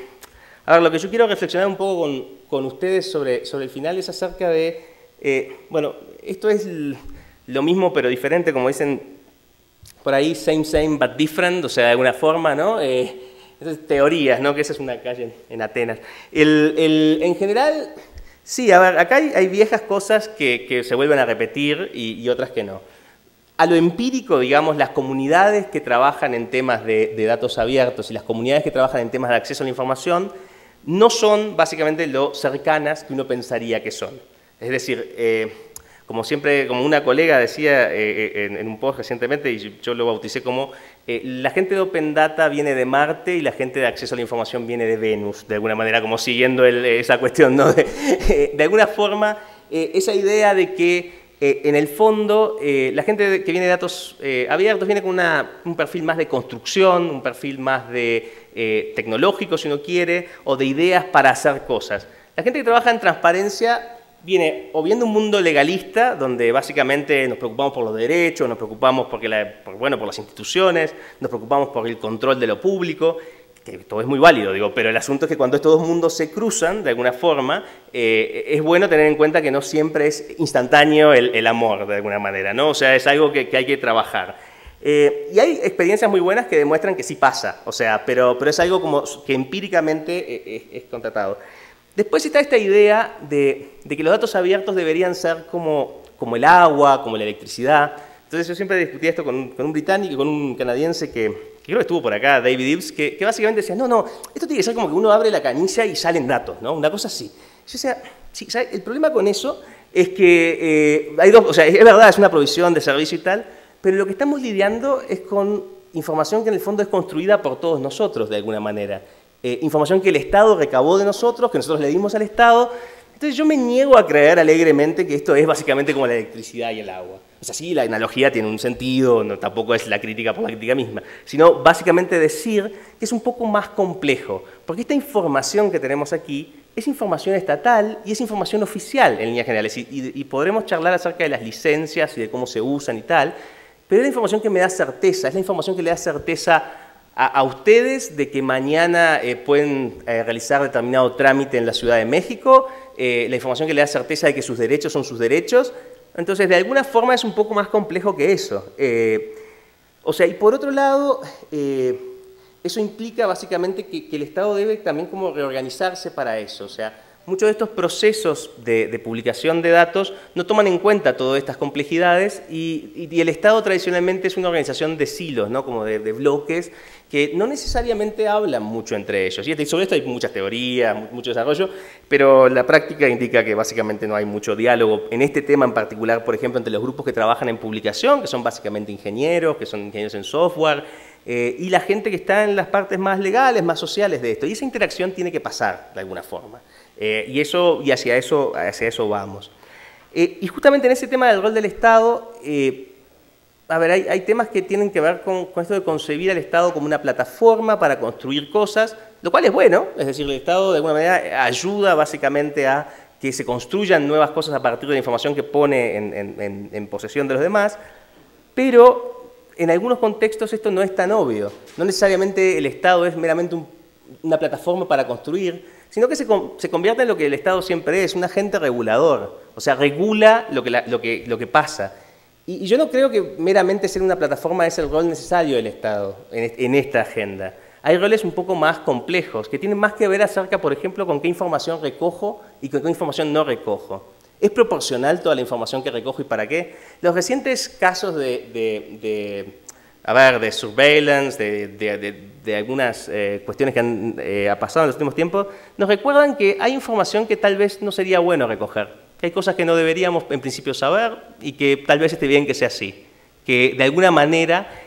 yo quiero reflexionar un poco con ustedes sobre el final es acerca de, bueno, esto es lo mismo pero diferente, como dicen por ahí, same but different, o sea, de alguna forma, ¿no? Teorías, ¿no? Que esa es una calle en Atenas. En general, sí, a ver, acá hay viejas cosas que se vuelven a repetir y otras que no. A lo empírico, digamos, las comunidades que trabajan en temas de datos abiertos y las comunidades que trabajan en temas de acceso a la información no son básicamente lo cercanas que uno pensaría que son. Es decir, como siempre, como una colega decía en un post recientemente, y yo lo bauticé como la gente de Open Data viene de Marte y la gente de acceso a la información viene de Venus, de alguna manera, como siguiendo esa cuestión, ¿no? De alguna forma, esa idea de que en el fondo la gente que viene de datos abiertos viene con un perfil más de construcción, un perfil más de tecnológico, si uno quiere, o de ideas para hacer cosas. La gente que trabaja en transparencia viene o viendo un mundo legalista, donde básicamente nos preocupamos por los derechos, nos preocupamos por las instituciones, nos preocupamos por el control de lo público, que todo es muy válido, digo, pero el asunto es que cuando estos dos mundos se cruzan, de alguna forma, es bueno tener en cuenta que no siempre es instantáneo el amor, de alguna manera, ¿no? O sea, es algo que hay que trabajar. Y hay experiencias muy buenas que demuestran que sí pasa, o sea, pero es algo como que empíricamente es contratado. Después está esta idea de que los datos abiertos deberían ser como el agua, como la electricidad. Entonces yo siempre discutía esto con un británico y con un canadiense que creo que estuvo por acá, David Ives, que básicamente decía, no, esto tiene que ser como que uno abre la canilla y salen datos, ¿no? Una cosa así. Yo decía, sí, ¿sabes? El problema con eso es que hay dos, o sea, es verdad, es una provisión de servicio y tal, pero lo que estamos lidiando es con información que en el fondo es construida por todos nosotros, de alguna manera. Información que el Estado recabó de nosotros, que nosotros le dimos al Estado. Entonces yo me niego a creer alegremente que esto es básicamente como la electricidad y el agua. O sea, sí, la analogía tiene un sentido, no, tampoco es la crítica por la crítica misma, sino básicamente decir que es un poco más complejo, porque esta información que tenemos aquí es información estatal y es información oficial en líneas generales, y podremos charlar acerca de las licencias y de cómo se usan y tal, pero es la información que me da certeza, es la información que le da certeza a ustedes de que mañana pueden realizar determinado trámite en la Ciudad de México, la información que le da certeza de que sus derechos son sus derechos. Entonces, de alguna forma es un poco más complejo que eso. O sea, y por otro lado, eso implica básicamente que el Estado debe también como reorganizarse para eso. O sea, muchos de estos procesos de publicación de datos no toman en cuenta todas estas complejidades y el Estado tradicionalmente es una organización de silos, ¿no? Como de bloques que no necesariamente hablan mucho entre ellos. Y sobre esto hay muchas teorías, mucho desarrollo, pero la práctica indica que básicamente no hay mucho diálogo en este tema en particular, por ejemplo, entre los grupos que trabajan en publicación, que son básicamente ingenieros, que son ingenieros en software, y la gente que está en las partes más legales, más sociales de esto. Y esa interacción tiene que pasar de alguna forma. Y hacia eso vamos. Y justamente en ese tema del rol del Estado, a ver, hay temas que tienen que ver con esto de concebir al Estado como una plataforma para construir cosas, lo cual es bueno, es decir, el Estado de alguna manera ayuda básicamente a que se construyan nuevas cosas a partir de la información que pone en posesión de los demás, pero en algunos contextos esto no es tan obvio. No necesariamente el Estado es meramente una plataforma para construir, sino que se convierte en lo que el Estado siempre es, un agente regulador, o sea, regula lo que pasa. Y yo no creo que meramente ser una plataforma es el rol necesario del Estado en esta agenda. Hay roles un poco más complejos, que tienen más que ver acerca, por ejemplo, con qué información recojo y con qué información no recojo. ¿Es proporcional toda la información que recojo y para qué? Los recientes casos de de surveillance, de algunas cuestiones que han pasado en los últimos tiempos, nos recuerdan que hay información que tal vez no sería bueno recoger, que hay cosas que no deberíamos en principio saber y que tal vez esté bien que sea así, que de alguna manera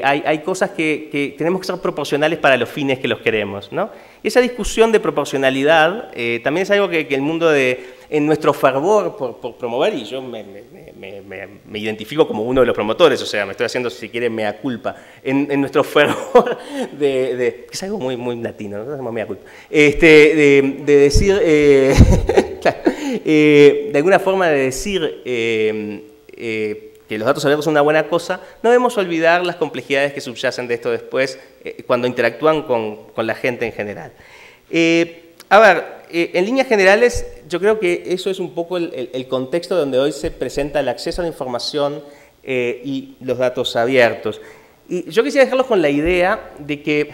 hay cosas que tenemos que ser proporcionales para los fines que los queremos, ¿no? Y esa discusión de proporcionalidad también es algo que el mundo en nuestro fervor por promover, y yo me identifico como uno de los promotores, o sea, me estoy haciendo, si quiere, mea culpa, en nuestro fervor que es algo muy, muy latino, no hacemos mea culpa, de decir, claro, de alguna forma de decir que los datos abiertos son una buena cosa, no debemos olvidar las complejidades que subyacen de esto después cuando interactúan con la gente en general. En líneas generales, yo creo que eso es un poco el contexto donde hoy se presenta el acceso a la información y los datos abiertos. Y yo quisiera dejarlos con la idea de que,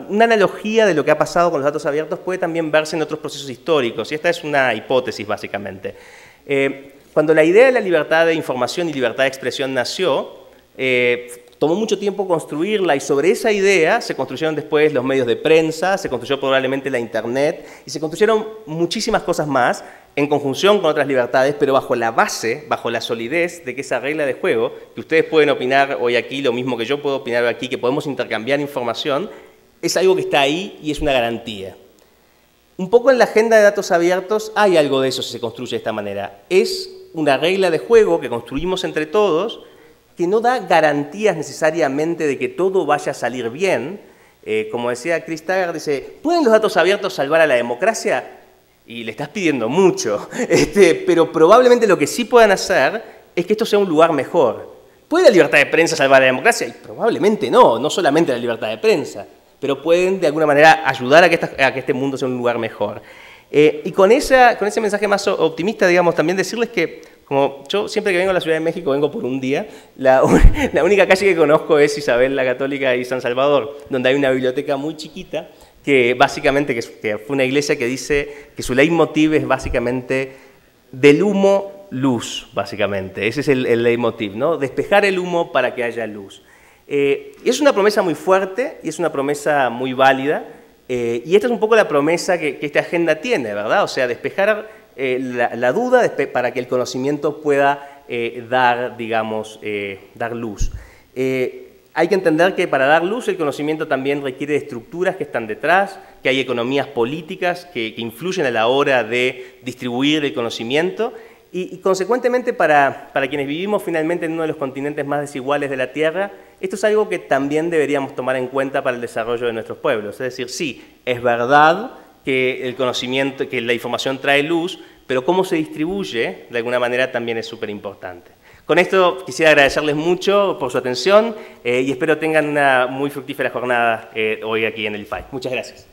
una analogía de lo que ha pasado con los datos abiertos puede también verse en otros procesos históricos, y esta es una hipótesis básicamente. Cuando la idea de la libertad de información y libertad de expresión nació, tomó mucho tiempo construirla y sobre esa idea se construyeron después los medios de prensa, se construyó probablemente la Internet y se construyeron muchísimas cosas más en conjunción con otras libertades, pero bajo la base, bajo la solidez de que esa regla de juego, que ustedes pueden opinar hoy aquí lo mismo que yo puedo opinar hoy aquí, que podemos intercambiar información, es algo que está ahí y es una garantía. Un poco en la agenda de datos abiertos hay algo de eso si se construye de esta manera. Es una regla de juego que construimos entre todos que no da garantías necesariamente de que todo vaya a salir bien. Como decía Chris Taggart, dice, ¿pueden los datos abiertos salvar a la democracia? Y le estás pidiendo mucho, pero probablemente lo que sí puedan hacer es que esto sea un lugar mejor. ¿Puede la libertad de prensa salvar a la democracia? Y probablemente no solamente la libertad de prensa, pero pueden de alguna manera ayudar a que este mundo sea un lugar mejor. Y con ese mensaje más optimista, digamos, también decirles que, como yo siempre que vengo a la Ciudad de México vengo por un día, la única calle que conozco es Isabel la Católica y San Salvador, donde hay una biblioteca muy chiquita, que básicamente que fue una iglesia que dice que su leitmotiv es básicamente del humo, luz, básicamente. Ese es el leitmotiv, ¿no? Despejar el humo para que haya luz. Es una promesa muy fuerte y es una promesa muy válida. Y esta es un poco la promesa que esta agenda tiene, ¿verdad? O sea, despejar la duda para que el conocimiento pueda dar luz. Hay que entender que para dar luz el conocimiento también requiere de estructuras que están detrás, que hay economías políticas que influyen a la hora de distribuir el conocimiento y consecuentemente para quienes vivimos finalmente en uno de los continentes más desiguales de la Tierra, esto es algo que también deberíamos tomar en cuenta para el desarrollo de nuestros pueblos. Es decir, sí, es verdad que el conocimiento, que la información trae luz, pero cómo se distribuye, de alguna manera, también es súper importante. Con esto quisiera agradecerles mucho por su atención y espero tengan una muy fructífera jornada hoy aquí en el IFAI. Muchas gracias.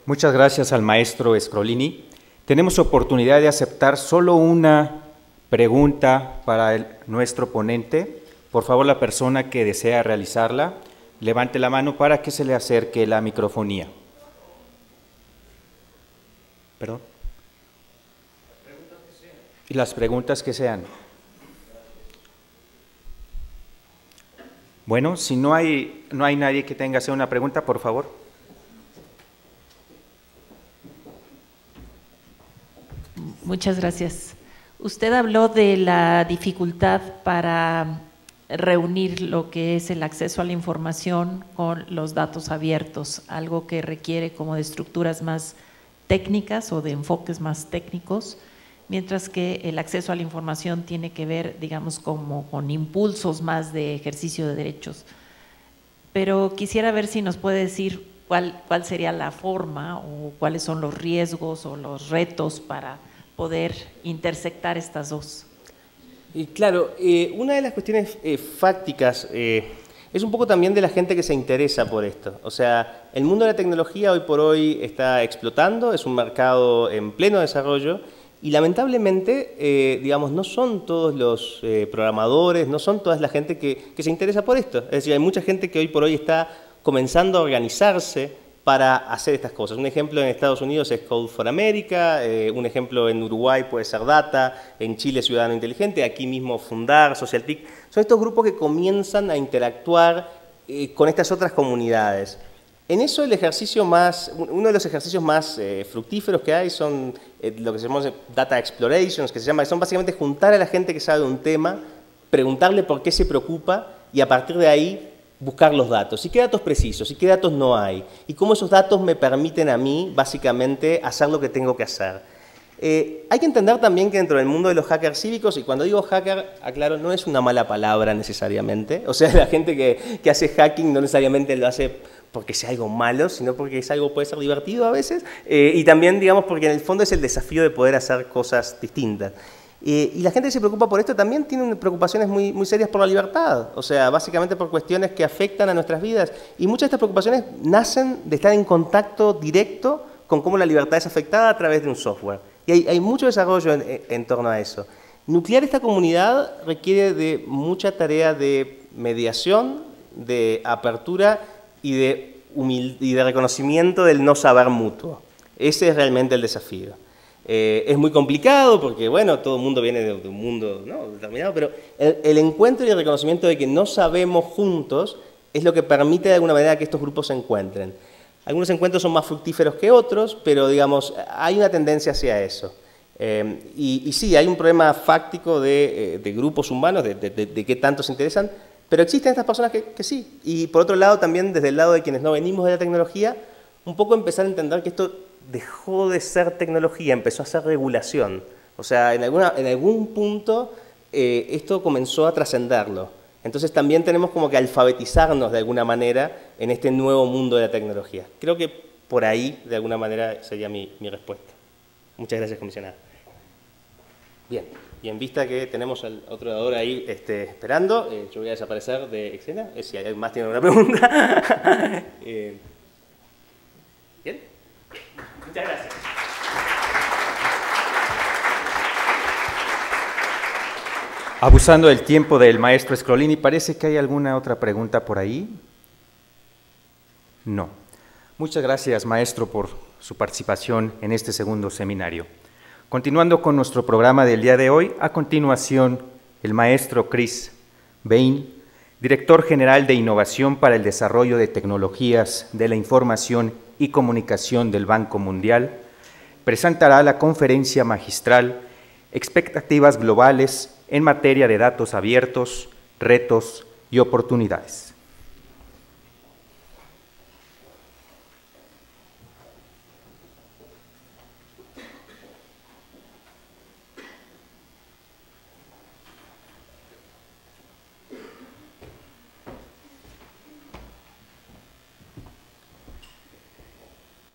Muchas gracias al maestro Scrolini. Tenemos oportunidad de aceptar solo una pregunta para nuestro ponente. Por favor, la persona que desea realizarla, levante la mano para que se le acerque la microfonía. ¿Perdón? Y las preguntas que sean. Bueno, si no hay nadie que tenga una pregunta, por favor. Muchas gracias. Usted habló de la dificultad para reunir lo que es el acceso a la información con los datos abiertos, algo que requiere como de estructuras más técnicas o de enfoques más técnicos, mientras que el acceso a la información tiene que ver, digamos, como con impulsos más de ejercicio de derechos. Pero quisiera ver si nos puede decir cuál sería la forma o cuáles son los riesgos o los retos para poder intersectar estas dos. Y claro, una de las cuestiones fácticas es un poco también de la gente que se interesa por esto. O sea, el mundo de la tecnología hoy por hoy está explotando, es un mercado en pleno desarrollo y lamentablemente, digamos, no son todos los programadores, no son toda la gente que se interesa por esto. Es decir, hay mucha gente que hoy por hoy está comenzando a organizarse para hacer estas cosas. Un ejemplo en Estados Unidos es Code for America, un ejemplo en Uruguay puede ser Data, en Chile Ciudadano Inteligente, aquí mismo Fundar, SocialTIC. Son estos grupos que comienzan a interactuar con estas otras comunidades. En eso uno de los ejercicios más fructíferos que hay son lo que se llama Data Explorations, que son básicamente juntar a la gente que sabe de un tema, preguntarle por qué se preocupa y a partir de ahí buscar los datos. ¿Y qué datos precisos? ¿Y qué datos no hay? Y cómo esos datos me permiten a mí, básicamente, hacer lo que tengo que hacer. Hay que entender también que dentro del mundo de los hackers cívicos, y cuando digo hacker, aclaro, no es una mala palabra necesariamente. O sea, la gente que hace hacking no necesariamente lo hace porque sea algo malo, sino porque es algo puede ser divertido a veces. Y también, digamos, porque en el fondo es el desafío de poder hacer cosas distintas. Y la gente que se preocupa por esto también tiene preocupaciones muy, muy serias por la libertad, o sea, básicamente por cuestiones que afectan a nuestras vidas. Y muchas de estas preocupaciones nacen de estar en contacto directo con cómo la libertad es afectada a través de un software. Y hay mucho desarrollo en torno a eso. Nuclear esta comunidad requiere de mucha tarea de mediación, de apertura y de reconocimiento del no saber mutuo. Ese es realmente el desafío. Es muy complicado porque, bueno, todo el mundo viene de un mundo, ¿no?, determinado, pero el encuentro y el reconocimiento de que no sabemos juntos es lo que permite de alguna manera que estos grupos se encuentren. Algunos encuentros son más fructíferos que otros, pero, digamos, hay una tendencia hacia eso. Y sí, hay un problema fáctico de grupos humanos, de qué tanto se interesan, pero existen estas personas que sí. Y por otro lado, también desde el lado de quienes no venimos de la tecnología, un poco empezar a entender que esto dejó de ser tecnología, empezó a ser regulación. O sea, en algún punto esto comenzó a trascenderlo. Entonces también tenemos como que alfabetizarnos de alguna manera en este nuevo mundo de la tecnología. Creo que por ahí, de alguna manera, sería mi respuesta. Muchas gracias, comisionada. Bien, y en vista que tenemos al otro orador ahí esperando, yo voy a desaparecer de escena, si alguien más tiene alguna pregunta. ¿Bien? Muchas gracias. Abusando del tiempo del maestro Scrolini, ¿parece que hay alguna otra pregunta por ahí? No. Muchas gracias, maestro, por su participación en este segundo seminario. Continuando con nuestro programa del día de hoy, a continuación, el maestro Chris Bain, director general de Innovación para el Desarrollo de Tecnologías de la Información y Comunicación del Banco Mundial, presentará la conferencia magistral Expectativas globales en materia de datos abiertos, retos y oportunidades.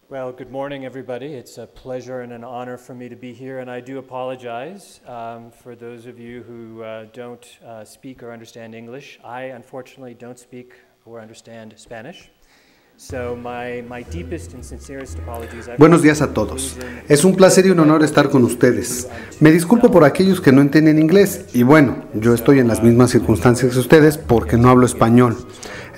Well, good morning, everybody. It's a pleasure and an honor for me to be here, and I do apologize for those of you who don't speak or understand English. I, unfortunately, don't speak or understand Spanish. So my deepest and sincerest apologies. Buenos días a todos. Es un placer y un honor estar con ustedes. Me disculpo por aquellos que no entienden inglés, y bueno, yo estoy en las mismas circunstancias que ustedes porque no hablo español.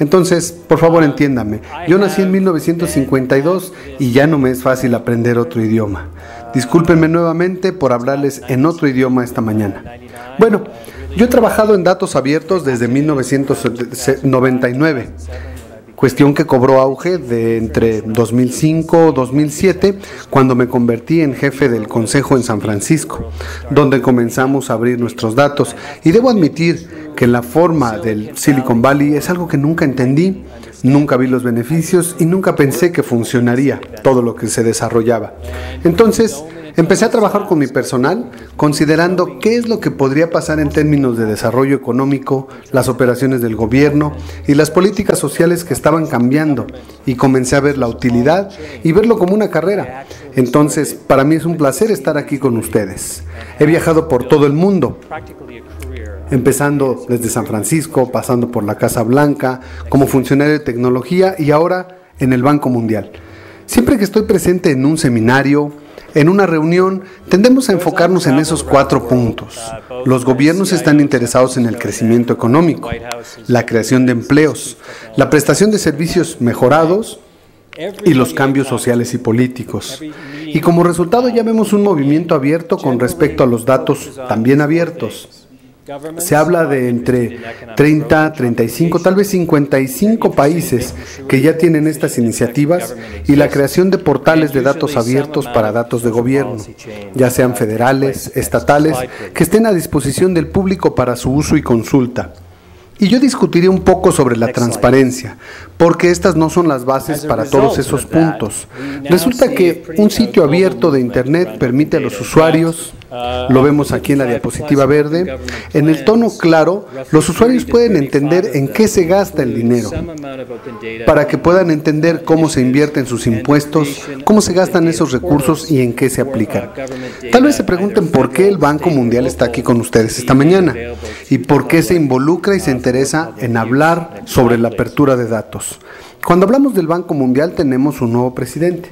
Entonces, por favor, entiéndame. Yo nací en 1952 y ya no me es fácil aprender otro idioma. Discúlpenme nuevamente por hablarles en otro idioma esta mañana. Bueno, yo he trabajado en datos abiertos desde 1999. Cuestión que cobró auge de entre 2005 y 2007, cuando me convertí en jefe del Consejo en San Francisco, donde comenzamos a abrir nuestros datos. Y debo admitir que la forma del Silicon Valley es algo que nunca entendí, nunca vi los beneficios y nunca pensé que funcionaría todo lo que se desarrollaba. Entonces, empecé a trabajar con mi personal, considerando qué es lo que podría pasar en términos de desarrollo económico, las operaciones del gobierno y las políticas sociales que estaban cambiando, y comencé a ver la utilidad y verlo como una carrera. Entonces, para mí es un placer estar aquí con ustedes. He viajado por todo el mundo, empezando desde San Francisco, pasando por la Casa Blanca, como funcionario de tecnología y ahora en el Banco Mundial. Siempre que estoy presente en un seminario, en una reunión, tendemos a enfocarnos en esos 4 puntos. Los gobiernos están interesados en el crecimiento económico, la creación de empleos, la prestación de servicios mejorados y los cambios sociales y políticos. Y como resultado ya vemos un movimiento abierto con respecto a los datos también abiertos. Se habla de entre 30, 35, tal vez 55 países que ya tienen estas iniciativas y la creación de portales de datos abiertos para datos de gobierno, ya sean federales, estatales, que estén a disposición del público para su uso y consulta. Y yo discutiré un poco sobre la transparencia, porque estas no son las bases para todos esos puntos. Resulta que un sitio abierto de Internet permite a los usuarios, lo vemos aquí en la diapositiva verde, en el tono claro, los usuarios pueden entender en qué se gasta el dinero, para que puedan entender cómo se invierten sus impuestos, cómo se gastan esos recursos y en qué se aplican. Tal vez se pregunten por qué el Banco Mundial está aquí con ustedes esta mañana y por qué se involucra y se interesa en hablar sobre la apertura de datos. Cuando hablamos del Banco Mundial tenemos un nuevo presidente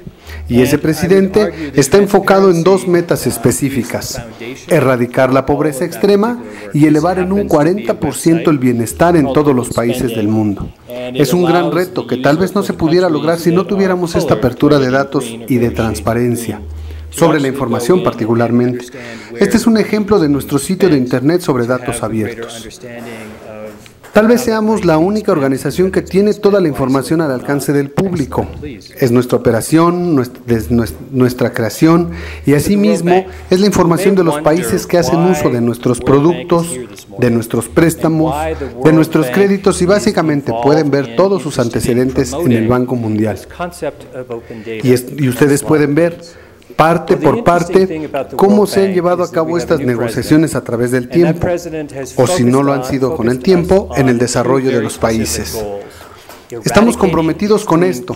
y ese presidente está enfocado en dos metas específicas: erradicar la pobreza extrema y elevar en un 40% el bienestar en todos los países del mundo. Es un gran reto que tal vez no se pudiera lograr si no tuviéramos esta apertura de datos y de transparencia sobre la información particularmente. Este es un ejemplo de nuestro sitio de Internet sobre datos abiertos. Tal vez seamos la única organización que tiene toda la información al alcance del público. Es nuestra operación, nuestra creación y asimismo es la información de los países que hacen uso de nuestros productos, de nuestros préstamos, de nuestros créditos y básicamente pueden ver todos sus antecedentes en el Banco Mundial. Y ustedes pueden ver parte por parte cómo se han llevado a cabo estas negociaciones a través del tiempo, o si no lo han sido con el tiempo, en el desarrollo de los países. Estamos comprometidos con esto,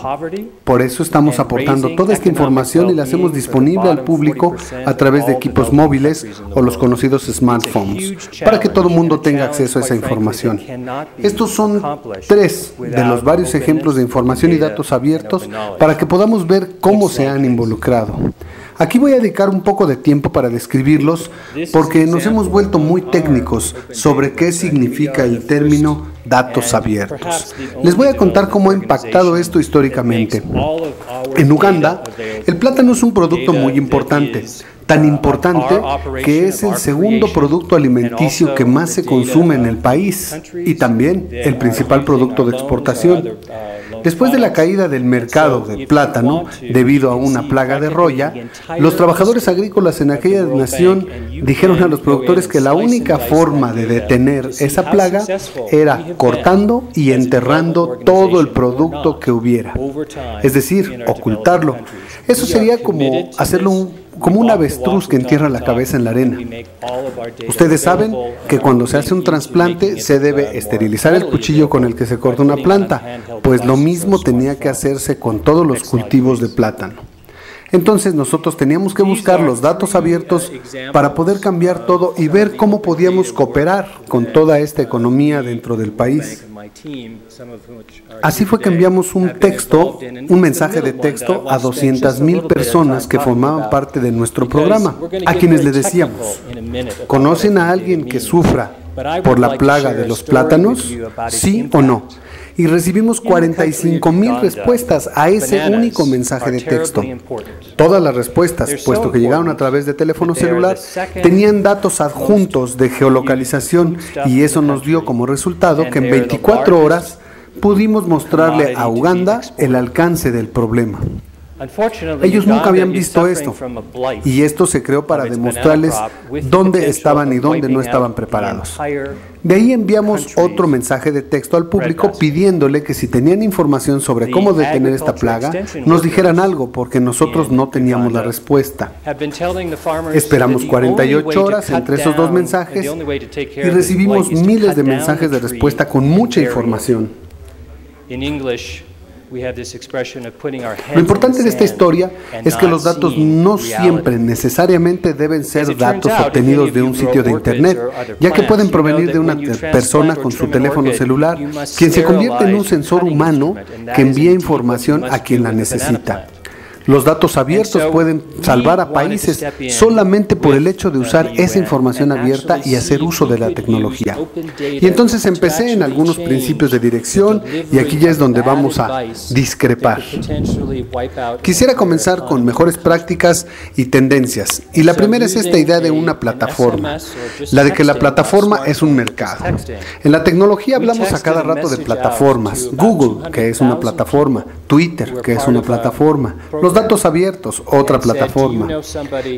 por eso estamos aportando toda esta información y la hacemos disponible al público a través de equipos móviles o los conocidos smartphones, para que todo el mundo tenga acceso a esa información. Estos son 3 de los varios ejemplos de información y datos abiertos para que podamos ver cómo se han involucrado. Aquí voy a dedicar un poco de tiempo para describirlos porque nos hemos vuelto muy técnicos sobre qué significa el término datos abiertos. Les voy a contar cómo ha impactado esto históricamente. En Uganda, el plátano es un producto muy importante, tan importante que es el segundo producto alimenticio que más se consume en el país y también el principal producto de exportación. Después de la caída del mercado de plátano debido a una plaga de roya, los trabajadores agrícolas en aquella nación dijeron a los productores que la única forma de detener esa plaga era cortando y enterrando todo el producto que hubiera, es decir, ocultarlo. Eso sería como hacerlo como un avestruz que entierra la cabeza en la arena. Ustedes saben que cuando se hace un trasplante se debe esterilizar el cuchillo con el que se corta una planta, pues lo mismo tenía que hacerse con todos los cultivos de plátano. Entonces nosotros teníamos que buscar los datos abiertos para poder cambiar todo y ver cómo podíamos cooperar con toda esta economía dentro del país. Así fue que enviamos un mensaje de texto a 200,000 personas que formaban parte de nuestro programa, a quienes les decíamos: ¿conocen a alguien que sufra por la plaga de los plátanos? ¿Sí o no? Y recibimos 45,000 respuestas a ese único mensaje de texto. Todas las respuestas, puesto que llegaron a través de teléfono celular, tenían datos adjuntos de geolocalización y eso nos dio como resultado que en 24 horas pudimos mostrarle a Uganda el alcance del problema. Ellos nunca habían visto esto y esto se creó para demostrarles dónde estaban y dónde no estaban preparados. De ahí enviamos otro mensaje de texto al público pidiéndole que si tenían información sobre cómo detener esta plaga, nos dijeran algo porque nosotros no teníamos la respuesta. Esperamos 48 horas entre esos dos mensajes y recibimos miles de mensajes de respuesta con mucha información. Lo importante de esta historia es que los datos no siempre necesariamente deben ser datos obtenidos de un sitio de Internet, ya que pueden provenir de una persona con su teléfono celular, quien se convierte en un sensor humano que envía información a quien la necesita. Los datos abiertos pueden salvar a países solamente por el hecho de usar esa información abierta y hacer uso de la tecnología. Y entonces empecé en algunos principios de dirección y aquí ya es donde vamos a discrepar. Quisiera comenzar con mejores prácticas y tendencias. Y la primera es esta idea de una plataforma, la de que la plataforma es un mercado. En la tecnología hablamos a cada rato de plataformas. Google, que es una plataforma. Twitter, que es una plataforma. Los datos abiertos, otra plataforma.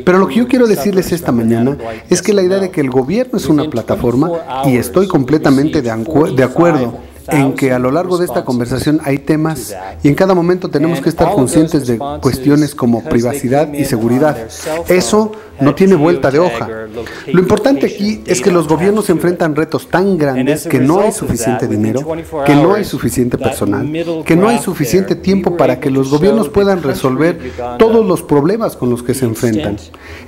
Pero lo que yo quiero decirles esta mañana es que la idea de que el gobierno es una plataforma, y estoy completamente de acuerdo en que a lo largo de esta conversación hay temas y en cada momento tenemos que estar conscientes de cuestiones como privacidad y seguridad. Eso no tiene vuelta de hoja. Lo importante aquí es que los gobiernos enfrentan retos tan grandes que no hay suficiente dinero, que no hay suficiente personal, que no hay suficiente tiempo para que los gobiernos puedan resolver todos los problemas con los que se enfrentan.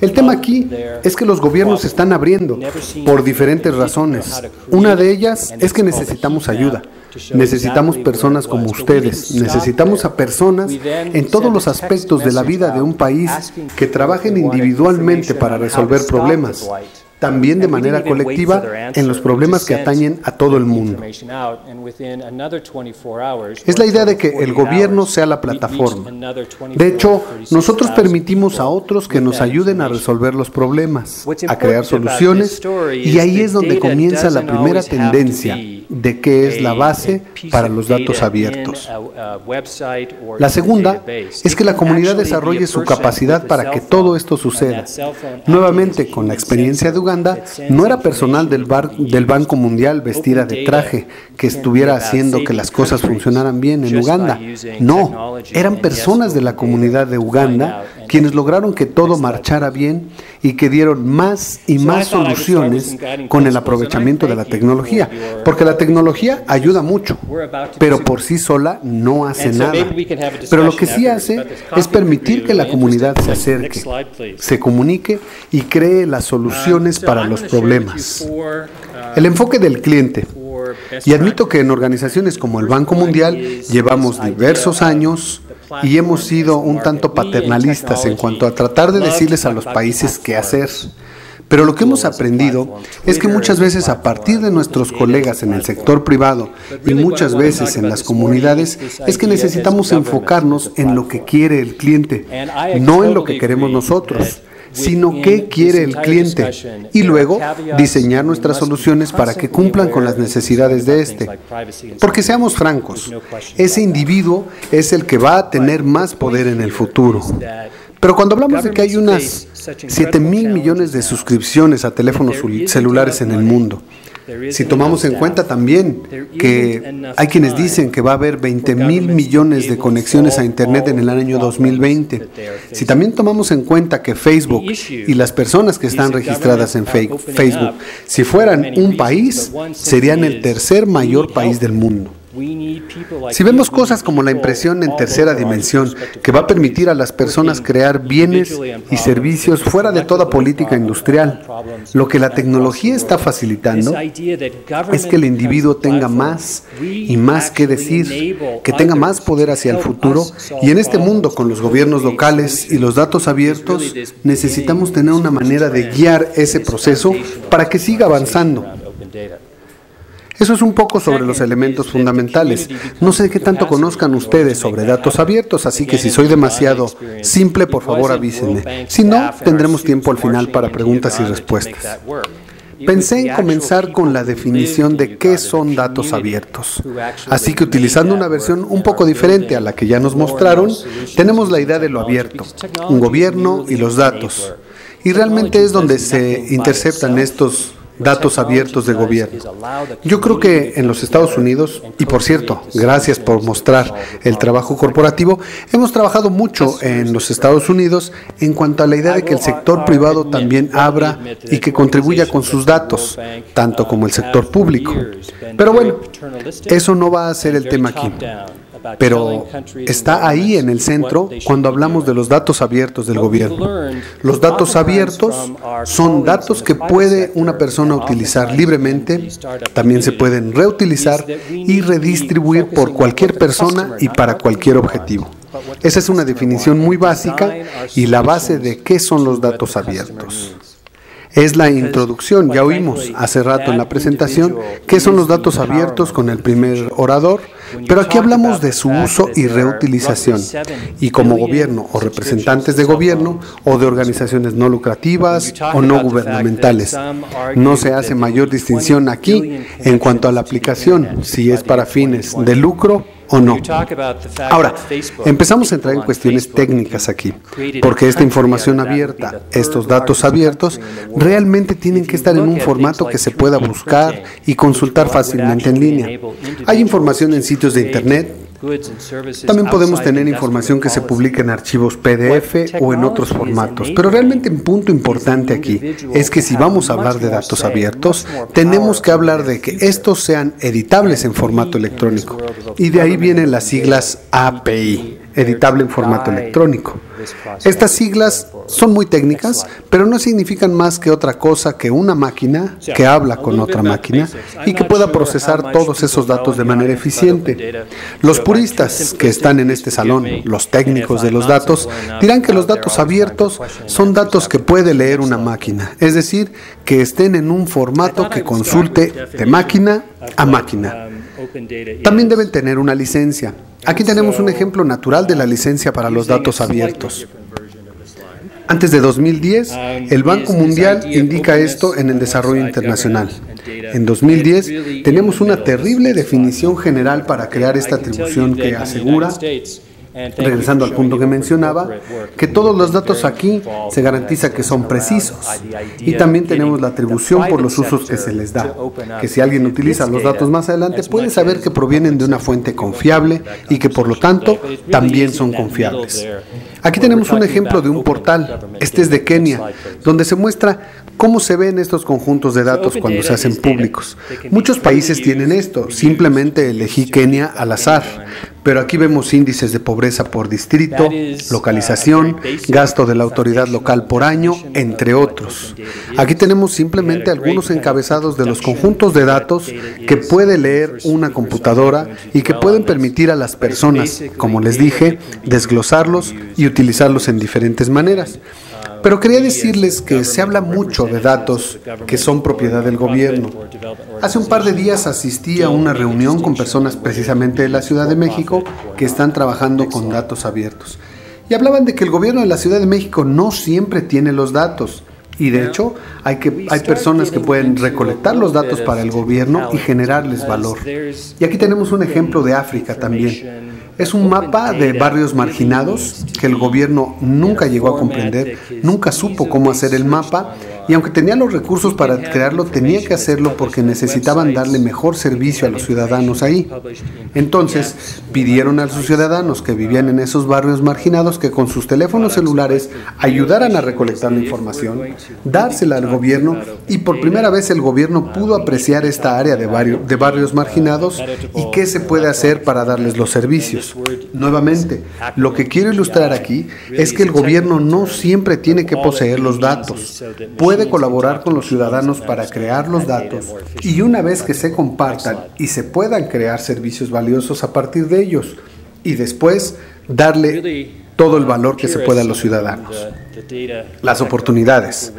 El tema aquí es que los gobiernos se están abriendo por diferentes razones. Una de ellas es que necesitamos ayuda. Necesitamos personas como ustedes, necesitamos a personas en todos los aspectos de la vida de un país que trabajen individualmente para resolver problemas, también de manera colectiva en los problemas que atañen a todo el mundo. Es la idea de que el gobierno sea la plataforma. De hecho, nosotros permitimos a otros que nos ayuden a resolver los problemas, a crear soluciones, y ahí es donde comienza la primera tendencia de qué es la base para los datos abiertos. La segunda es que la comunidad desarrolle su capacidad para que todo esto suceda. Nuevamente, con la experiencia de Uganda, no era personal del Banco Mundial vestida de traje que estuviera haciendo que las cosas funcionaran bien en Uganda. No, eran personas de la comunidad de Uganda quienes lograron que todo marchara bien y que dieron más y más soluciones con el aprovechamiento de la tecnología, porque la tecnología ayuda mucho, pero por sí sola no hace nada. Pero lo que sí hace es permitir que la comunidad se acerque, se comunique y cree las soluciones para los problemas. El enfoque del cliente. Y admito que en organizaciones como el Banco Mundial llevamos diversos años y hemos sido un tanto paternalistas en cuanto a tratar de decirles a los países qué hacer. Pero lo que hemos aprendido es que muchas veces a partir de nuestros colegas en el sector privado y muchas veces en las comunidades es que necesitamos enfocarnos en lo que quiere el cliente, no en lo que queremos nosotros, sino qué quiere el cliente, y luego diseñar nuestras soluciones para que cumplan con las necesidades de este. Porque seamos francos, ese individuo es el que va a tener más poder en el futuro. Pero cuando hablamos de que hay unas 7,000 millones de suscripciones a teléfonos celulares en el mundo, si tomamos en cuenta también que hay quienes dicen que va a haber 20,000 millones de conexiones a Internet en el año 2020, si también tomamos en cuenta que Facebook y las personas que están registradas en Facebook, si fueran un país, serían el tercer mayor país del mundo. Si vemos cosas como la impresión en tercera dimensión, que va a permitir a las personas crear bienes y servicios fuera de toda política industrial, lo que la tecnología está facilitando es que el individuo tenga más y más que decir, que tenga más poder hacia el futuro, y en este mundo con los gobiernos locales y los datos abiertos necesitamos tener una manera de guiar ese proceso para que siga avanzando. Eso es un poco sobre los elementos fundamentales. No sé qué tanto conozcan ustedes sobre datos abiertos, así que si soy demasiado simple, por favor avísenme. Si no, tendremos tiempo al final para preguntas y respuestas. Pensé en comenzar con la definición de qué son datos abiertos. Así que utilizando una versión un poco diferente a la que ya nos mostraron, tenemos la idea de lo abierto, un gobierno y los datos. Y realmente es donde se interceptan estos datos abiertos de gobierno. Yo creo que en los Estados Unidos, y por cierto, gracias por mostrar el trabajo corporativo, hemos trabajado mucho en los Estados Unidos en cuanto a la idea de que el sector privado también abra y que contribuya con sus datos, tanto como el sector público. Pero bueno, eso no va a ser el tema aquí. Pero está ahí en el centro cuando hablamos de los datos abiertos del gobierno. Los datos abiertos son datos que puede una persona utilizar libremente, también se pueden reutilizar y redistribuir por cualquier persona y para cualquier objetivo. Esa es una definición muy básica y la base de qué son los datos abiertos. Es la introducción, ya oímos hace rato en la presentación, qué son los datos abiertos con el primer orador, pero aquí hablamos de su uso y reutilización. Y como gobierno o representantes de gobierno o de organizaciones no lucrativas o no gubernamentales, no se hace mayor distinción aquí en cuanto a la aplicación, si es para fines de lucro o no. Ahora, empezamos a entrar en cuestiones técnicas aquí, porque esta información abierta, estos datos abiertos, realmente tienen que estar en un formato que se pueda buscar y consultar fácilmente en línea. Hay información en sitios de Internet. También podemos tener información que se publica en archivos PDF o en otros formatos, pero realmente un punto importante aquí es que si vamos a hablar de datos abiertos, tenemos que hablar de que estos sean editables en formato electrónico, y de ahí vienen las siglas API, editable en formato electrónico. Estas siglas son muy técnicas, pero no significan más que otra cosa que una máquina que habla con otra máquina y que pueda procesar todos esos datos de manera eficiente. Los puristas que están en este salón, los técnicos de los datos, dirán que los datos abiertos son datos que puede leer una máquina, es decir, que estén en un formato que consulte de máquina a máquina. También deben tener una licencia. Aquí tenemos un ejemplo natural de la licencia para los datos abiertos. Antes de 2010, el Banco Mundial indica esto en el desarrollo internacional. En 2010, tenemos una terrible definición general para crear esta atribución que asegura, regresando al punto que mencionaba, que todos los datos aquí se garantiza que son precisos. Y también tenemos la atribución por los usos que se les da, que si alguien utiliza los datos más adelante puede saber que provienen de una fuente confiable y que por lo tanto también son confiables. Aquí tenemos un ejemplo de un portal, este es de Kenia, donde se muestra cómo se ven estos conjuntos de datos cuando se hacen públicos. Muchos países tienen esto, simplemente elegí Kenia al azar, pero aquí vemos índices de pobreza por distrito, localización, gasto de la autoridad local por año, entre otros. Aquí tenemos simplemente algunos encabezados de los conjuntos de datos que puede leer una computadora y que pueden permitir a las personas, como les dije, desglosarlos y utilizarlos en diferentes maneras. Pero quería decirles que se habla mucho de datos que son propiedad del gobierno. Hace un par de días asistí a una reunión con personas precisamente de la Ciudad de México que están trabajando con datos abiertos. Y hablaban de que el gobierno de la Ciudad de México no siempre tiene los datos. Y de hecho, hay personas que pueden recolectar los datos para el gobierno y generarles valor. Y aquí tenemos un ejemplo de África también. Es un mapa de barrios marginados que el gobierno nunca llegó a comprender, nunca supo cómo hacer el mapa, y aunque tenía los recursos para crearlo, tenía que hacerlo porque necesitaban darle mejor servicio a los ciudadanos ahí. Entonces, pidieron a sus ciudadanos que vivían en esos barrios marginados que con sus teléfonos celulares ayudaran a recolectar la información, dársela al gobierno, y por primera vez el gobierno pudo apreciar esta área de barrios marginados y qué se puede hacer para darles los servicios. Nuevamente, lo que quiero ilustrar aquí es que el gobierno no siempre tiene que poseer los datos. Puede colaborar con los ciudadanos para crear los datos y una vez que se compartan y se puedan crear servicios valiosos a partir de ellos y después darle todo el valor que se pueda a los ciudadanos. Las oportunidades.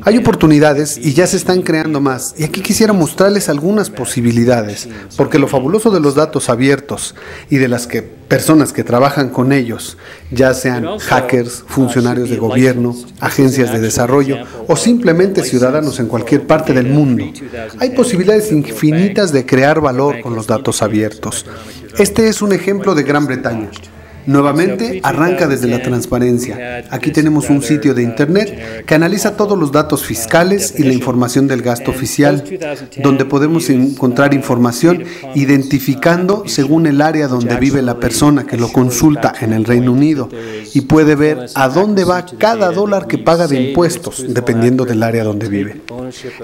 Hay oportunidades y ya se están creando más. Y aquí quisiera mostrarles algunas posibilidades, porque lo fabuloso de los datos abiertos y de las personas que trabajan con ellos, ya sean hackers, funcionarios de gobierno, agencias de desarrollo o simplemente ciudadanos en cualquier parte del mundo, hay posibilidades infinitas de crear valor con los datos abiertos. Este es un ejemplo de Gran Bretaña. Nuevamente, arranca desde la transparencia. Aquí tenemos un sitio de Internet que analiza todos los datos fiscales y la información del gasto oficial, donde podemos encontrar información identificando según el área donde vive la persona que lo consulta en el Reino Unido y puede ver a dónde va cada dólar que paga de impuestos, dependiendo del área donde vive.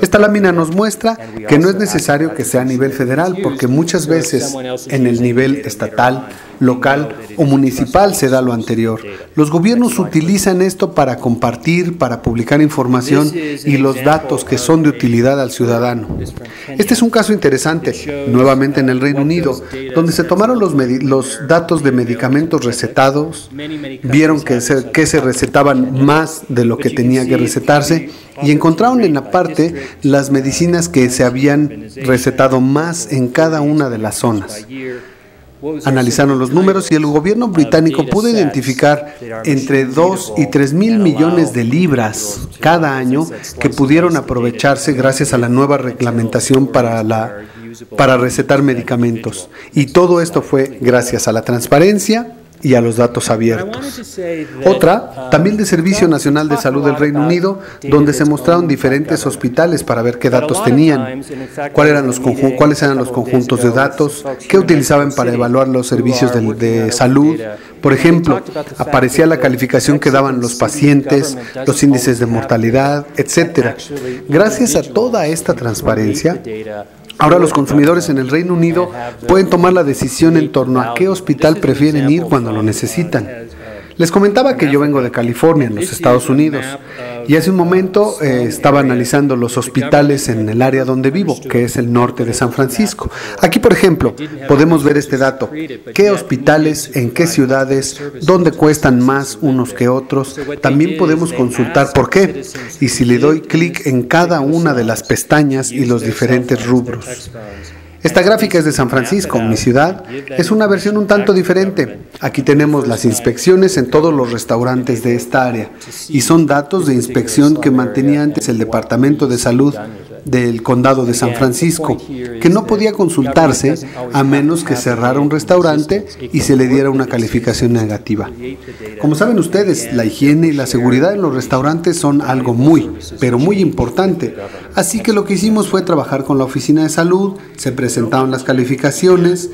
Esta lámina nos muestra que no es necesario que sea a nivel federal, porque muchas veces en el nivel estatal, local o municipal se da lo anterior. Los gobiernos utilizan esto para compartir, para publicar información y los datos que son de utilidad al ciudadano. Este es un caso interesante, nuevamente en el Reino Unido, donde se tomaron los datos de medicamentos recetados, vieron que se recetaban más de lo que tenía que recetarse y encontraron en la parte las medicinas que se habían recetado más en cada una de las zonas. Analizaron los números y el gobierno británico pudo identificar entre 2 y 3 mil millones de libras cada año que pudieron aprovecharse gracias a la nueva reglamentación para recetar medicamentos. Y todo esto fue gracias a la transparencia y a los datos abiertos. Otra, también del Servicio Nacional de Salud del Reino Unido, donde se mostraron diferentes hospitales para ver qué datos tenían, cuáles eran los conjuntos de datos, qué utilizaban para evaluar los servicios de salud. Por ejemplo, aparecía la calificación que daban los pacientes, los índices de mortalidad, etc. Gracias a toda esta transparencia, ahora los consumidores en el Reino Unido pueden tomar la decisión en torno a qué hospital prefieren ir cuando lo necesitan. Les comentaba que yo vengo de California, en los Estados Unidos, y hace un momento estaba analizando los hospitales en el área donde vivo, que es el norte de San Francisco. Aquí, por ejemplo, podemos ver este dato: qué hospitales, en qué ciudades, dónde cuestan más unos que otros. También podemos consultar por qué, y si le doy clic en cada una de las pestañas y los diferentes rubros. Esta gráfica es de San Francisco, mi ciudad. Es una versión un tanto diferente. Aquí tenemos las inspecciones en todos los restaurantes de esta área y son datos de inspección que mantenía antes el Departamento de Salud del Condado de San Francisco, que no podía consultarse a menos que cerrara un restaurante y se le diera una calificación negativa. Como saben ustedes, la higiene y la seguridad en los restaurantes son algo pero muy importante. Así que lo que hicimos fue trabajar con la oficina de salud, se presentaron las calificaciones,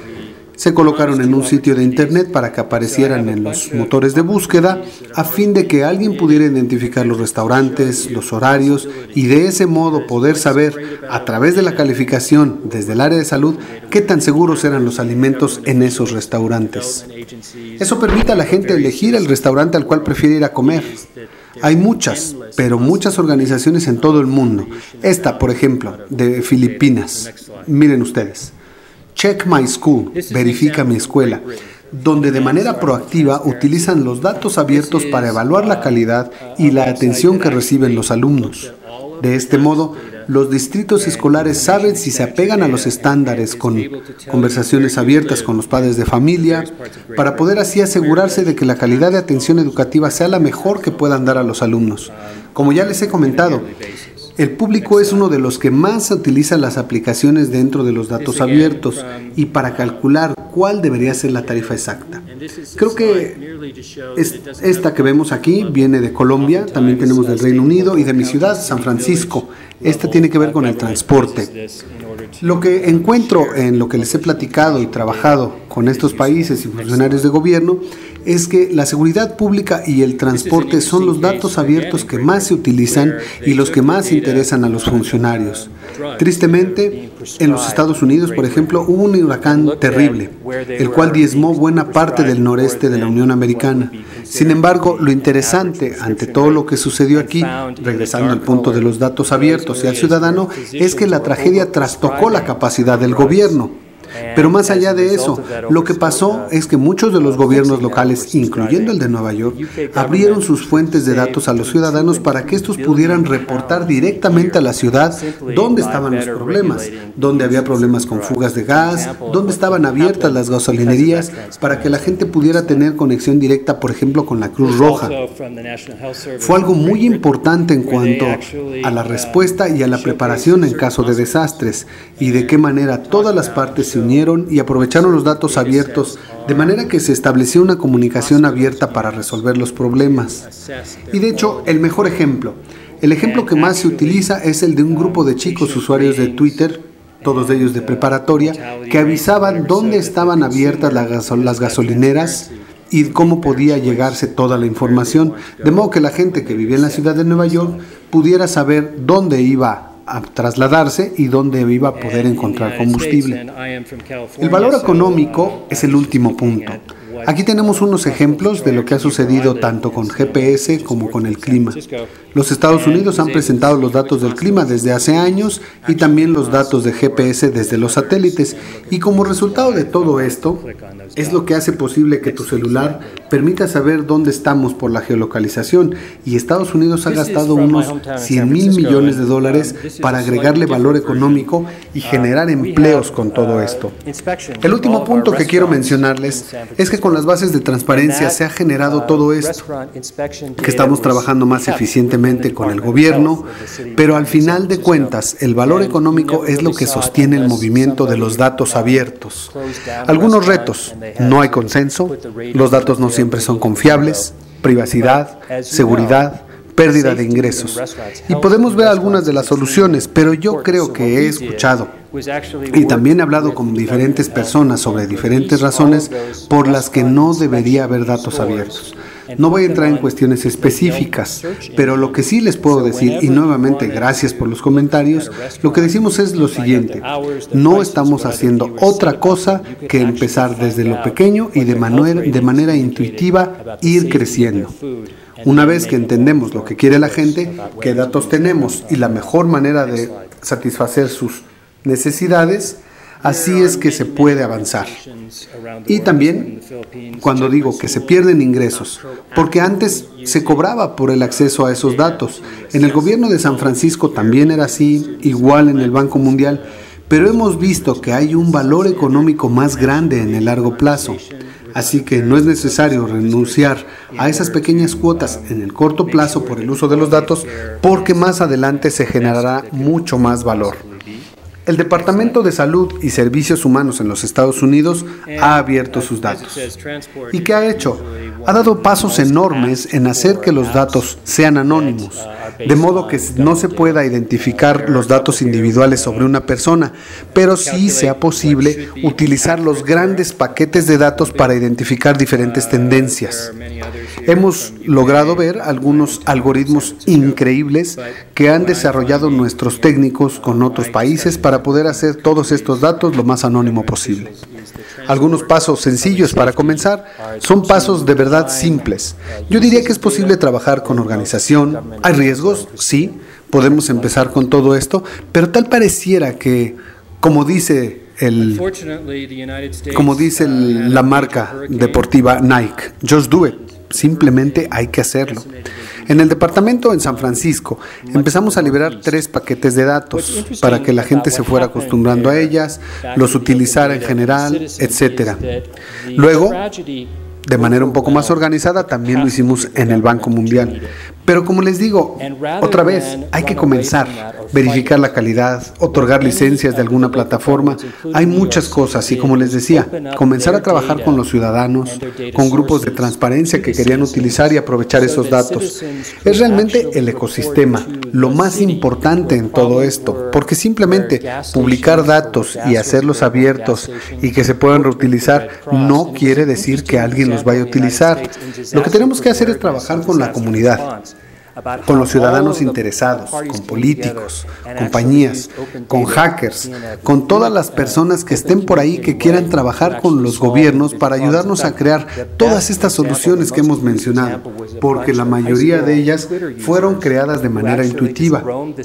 se colocaron en un sitio de internet para que aparecieran en los motores de búsqueda a fin de que alguien pudiera identificar los restaurantes, los horarios y de ese modo poder saber a través de la calificación desde el área de salud qué tan seguros eran los alimentos en esos restaurantes. Eso permite a la gente elegir el restaurante al cual prefiere ir a comer. Hay muchas organizaciones en todo el mundo. Esta, por ejemplo, de Filipinas. Miren ustedes. Check My School, verifica mi escuela, donde de manera proactiva utilizan los datos abiertos para evaluar la calidad y la atención que reciben los alumnos. De este modo, los distritos escolares saben si se apegan a los estándares con conversaciones abiertas con los padres de familia, para poder así asegurarse de que la calidad de atención educativa sea la mejor que puedan dar a los alumnos. Como ya les he comentado, el público es uno de los que más utiliza las aplicaciones dentro de los datos abiertos y para calcular cuál debería ser la tarifa exacta. Creo que esta que vemos aquí viene de Colombia, también tenemos del Reino Unido y de mi ciudad, San Francisco. Esta tiene que ver con el transporte. Lo que encuentro en lo que les he platicado y trabajado con estos países y funcionarios de gobierno es que la seguridad pública y el transporte son los datos abiertos que más se utilizan y los que más interesan a los funcionarios. Tristemente, en los Estados Unidos, por ejemplo, hubo un huracán terrible, el cual diezmó buena parte del noreste de la Unión Americana. Sin embargo, lo interesante ante todo lo que sucedió aquí, regresando al punto de los datos abiertos y al ciudadano, es que la tragedia trastocó la capacidad del gobierno. Pero más allá de eso, lo que pasó es que muchos de los gobiernos locales, incluyendo el de Nueva York, abrieron sus fuentes de datos a los ciudadanos para que estos pudieran reportar directamente a la ciudad dónde estaban los problemas, dónde había problemas con fugas de gas, dónde estaban abiertas las gasolinerías, para que la gente pudiera tener conexión directa, por ejemplo, con la Cruz Roja. Fue algo muy importante en cuanto a la respuesta y a la preparación en caso de desastres, y de qué manera todas las partes se unieron y aprovecharon los datos abiertos, de manera que se estableció una comunicación abierta para resolver los problemas. Y de hecho, el ejemplo que más se utiliza es el de un grupo de chicos usuarios de Twitter, todos ellos de preparatoria, que avisaban dónde estaban abiertas las gasolineras y cómo podía llegarse toda la información, de modo que la gente que vivía en la ciudad de Nueva York pudiera saber dónde iba a trasladarse y dónde iba a poder encontrar combustible. El valor económico es el último punto. Aquí tenemos unos ejemplos de lo que ha sucedido tanto con GPS como con el clima. Los Estados Unidos han presentado los datos del clima desde hace años y también los datos de GPS desde los satélites. Y como resultado de todo esto, es lo que hace posible que tu celular permita saber dónde estamos por la geolocalización. Y Estados Unidos ha gastado unos $100,000 millones para agregarle valor económico y generar empleos con todo esto. El último punto que quiero mencionarles es que con las bases de transparencia se ha generado todo esto, que estamos trabajando más eficientemente con el gobierno, pero al final de cuentas el valor económico es lo que sostiene el movimiento de los datos abiertos. Algunos retos: no hay consenso, los datos no siempre son confiables, privacidad, seguridad, pérdida de ingresos. Y podemos ver algunas de las soluciones, pero yo creo que he escuchado y también he hablado con diferentes personas sobre diferentes razones por las que no debería haber datos abiertos. No voy a entrar en cuestiones específicas, pero lo que sí les puedo decir, y nuevamente gracias por los comentarios, lo que decimos es lo siguiente: no estamos haciendo otra cosa que empezar desde lo pequeño y de manera intuitiva ir creciendo. Una vez que entendemos lo que quiere la gente, qué datos tenemos y la mejor manera de satisfacer sus necesidades, así es que se puede avanzar. Y también cuando digo que se pierden ingresos, porque antes se cobraba por el acceso a esos datos. En el gobierno de San Francisco también era así, igual en el Banco Mundial, pero hemos visto que hay un valor económico más grande en el largo plazo. Así que no es necesario renunciar a esas pequeñas cuotas en el corto plazo por el uso de los datos, porque más adelante se generará mucho más valor. El Departamento de Salud y Servicios Humanos en los Estados Unidos ha abierto sus datos. ¿Y qué ha hecho? Ha dado pasos enormes en hacer que los datos sean anónimos, de modo que no se pueda identificar los datos individuales sobre una persona, pero sí sea posible utilizar los grandes paquetes de datos para identificar diferentes tendencias. Hemos logrado ver algunos algoritmos increíbles que han desarrollado nuestros técnicos con otros países para poder hacer todos estos datos lo más anónimo posible. Algunos pasos sencillos para comenzar son pasos de verdad simples. Yo diría que es posible trabajar con organización. ¿Hay riesgos? Sí, podemos empezar con todo esto, pero tal pareciera que, como dice la marca deportiva Nike, just do it. Simplemente hay que hacerlo. En el departamento en San Francisco empezamos a liberar 3 paquetes de datos para que la gente se fuera acostumbrando a ellas, los utilizara en general, etc. Luego, de manera un poco más organizada, también lo hicimos en el Banco Mundial. Pero como les digo, otra vez, hay que comenzar, verificar la calidad, otorgar licencias de alguna plataforma. Hay muchas cosas y, como les decía, comenzar a trabajar con los ciudadanos, con grupos de transparencia que querían utilizar y aprovechar esos datos. Es realmente el ecosistema lo más importante en todo esto, porque simplemente publicar datos y hacerlos abiertos y que se puedan reutilizar no quiere decir que alguien los vaya a utilizar. Lo que tenemos que hacer es trabajar con la comunidad, con los ciudadanos interesados, con políticos, compañías, con hackers, con todas las personas que estén por ahí que quieran trabajar con los gobiernos para ayudarnos a crear todas estas soluciones que hemos mencionado, porque la mayoría de ellas fueron creadas de manera intuitiva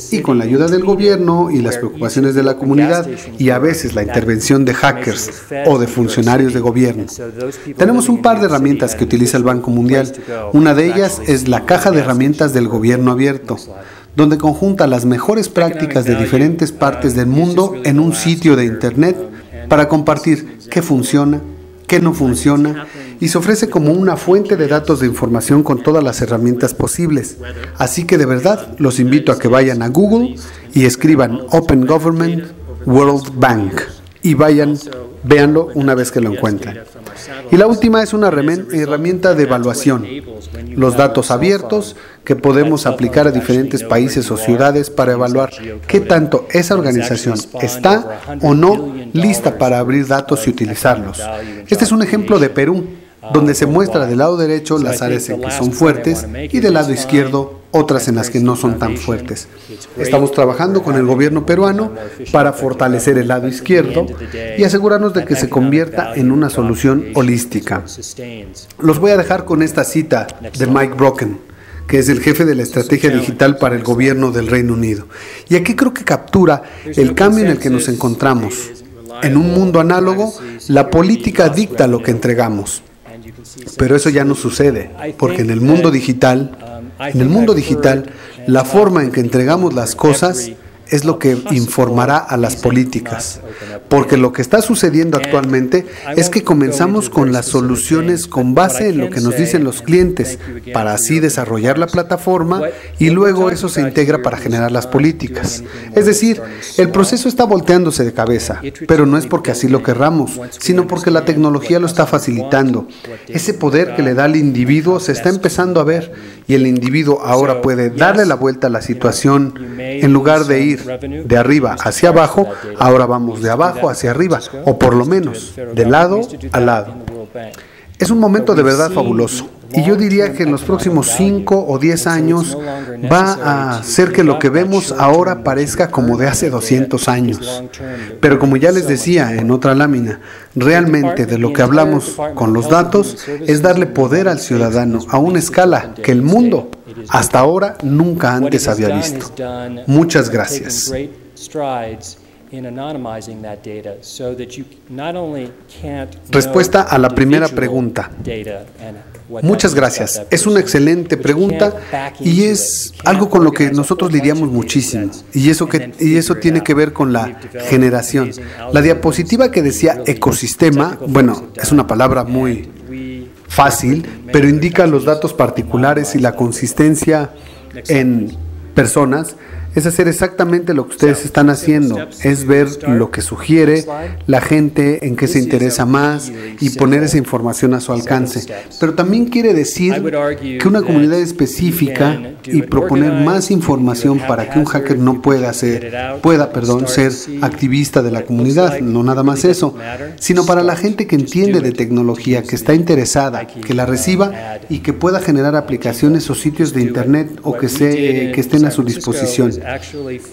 y con la ayuda del gobierno y las preocupaciones de la comunidad y a veces la intervención de hackers o de funcionarios de gobierno. Tenemos un par de herramientas que utiliza el Banco Mundial. Una de ellas es la caja de herramientas del gobierno abierto, donde conjunta las mejores prácticas de diferentes partes del mundo en un sitio de internet para compartir qué funciona, qué no funciona, y se ofrece como una fuente de datos de información con todas las herramientas posibles. Así que de verdad los invito a que vayan a Google y escriban Open Government World Bank y véanlo una vez que lo encuentren. Y la última es una herramienta de evaluación, los datos abiertos que podemos aplicar a diferentes países o ciudades para evaluar qué tanto esa organización está o no lista para abrir datos y utilizarlos. Este es un ejemplo de Perú. donde se muestra del lado derecho las áreas en que son fuertes y del lado izquierdo otras en las que no son tan fuertes. Estamos trabajando con el gobierno peruano para fortalecer el lado izquierdo y asegurarnos de que se convierta en una solución holística. Los voy a dejar con esta cita de Mike Brocken, que es el jefe de la estrategia digital para el gobierno del Reino Unido. Y aquí creo que captura el cambio en el que nos encontramos. En un mundo análogo, la política dicta lo que entregamos. Pero eso ya no sucede, porque en el mundo digital, la forma en que entregamos las cosas es lo que informará a las políticas, porque lo que está sucediendo actualmente es que comenzamos con las soluciones con base en lo que nos dicen los clientes, para así desarrollar la plataforma y luego eso se integra para generar las políticas. Es decir, el proceso está volteándose de cabeza, pero no es porque así lo querramos, sino porque la tecnología lo está facilitando. Ese poder que le da al individuo se está empezando a ver y el individuo ahora puede darle la vuelta a la situación. En lugar de ir de arriba hacia abajo, ahora vamos de abajo hacia arriba, o por lo menos de lado a lado. Es un momento de verdad fabuloso. Y yo diría que en los próximos 5 o 10 años va a hacer que lo que vemos ahora parezca como de hace 200 años. Pero como ya les decía en otra lámina, realmente de lo que hablamos con los datos es darle poder al ciudadano a una escala que el mundo hasta ahora nunca antes había visto. Muchas gracias. Respuesta a la primera pregunta. Muchas gracias. Es una excelente pregunta y es algo con lo que nosotros lidiamos muchísimo. Y eso tiene que ver con la generación. La diapositiva que decía ecosistema, bueno, es una palabra muy fácil, pero indica los datos particulares y la consistencia en personas. Es hacer exactamente lo que ustedes están haciendo, es ver lo que sugiere la gente, en qué se interesa más y poner esa información a su alcance. Pero también quiere decir que una comunidad específica y proponer más información para que un hacker no pueda ser activista de la comunidad, no nada más eso, sino para la gente que entiende de tecnología, que está interesada, que la reciba y que pueda generar aplicaciones o sitios de internet o que estén a su disposición.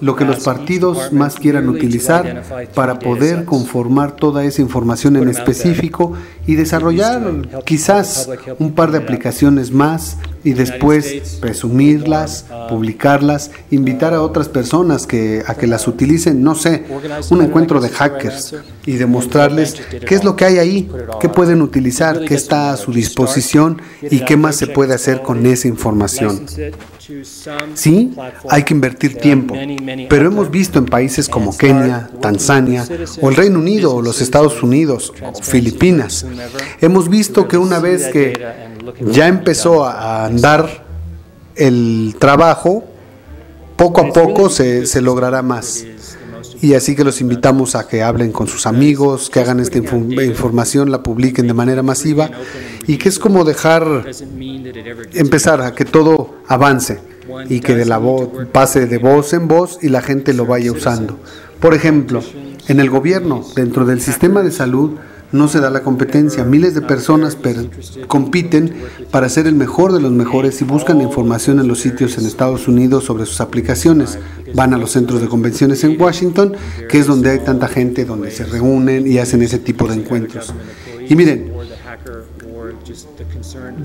Lo que los partidos más quieran utilizar para poder conformar toda esa información en específico y desarrollar quizás un par de aplicaciones más y después presumirlas, publicarlas, invitar a otras personas a que las utilicen, no sé, un encuentro de hackers y demostrarles qué es lo que hay ahí, qué pueden utilizar, qué está a su disposición y qué más se puede hacer con esa información. Sí, hay que invertir tiempo, pero hemos visto en países como Kenia, Tanzania, o el Reino Unido, o los Estados Unidos, o Filipinas, hemos visto que una vez que ya empezó a andar el trabajo, poco a poco se logrará más. Y así que los invitamos a que hablen con sus amigos, que hagan esta información, la publiquen de manera masiva y que es como empezar a que todo avance y que pase de voz en voz y la gente lo vaya usando. Por ejemplo, en el gobierno, dentro del sistema de salud, no se da la competencia. Miles de personas compiten para ser el mejor de los mejores y buscan información en los sitios en Estados Unidos sobre sus aplicaciones. Van a los centros de convenciones en Washington, que es donde hay tanta gente, donde se reúnen y hacen ese tipo de encuentros. Y miren,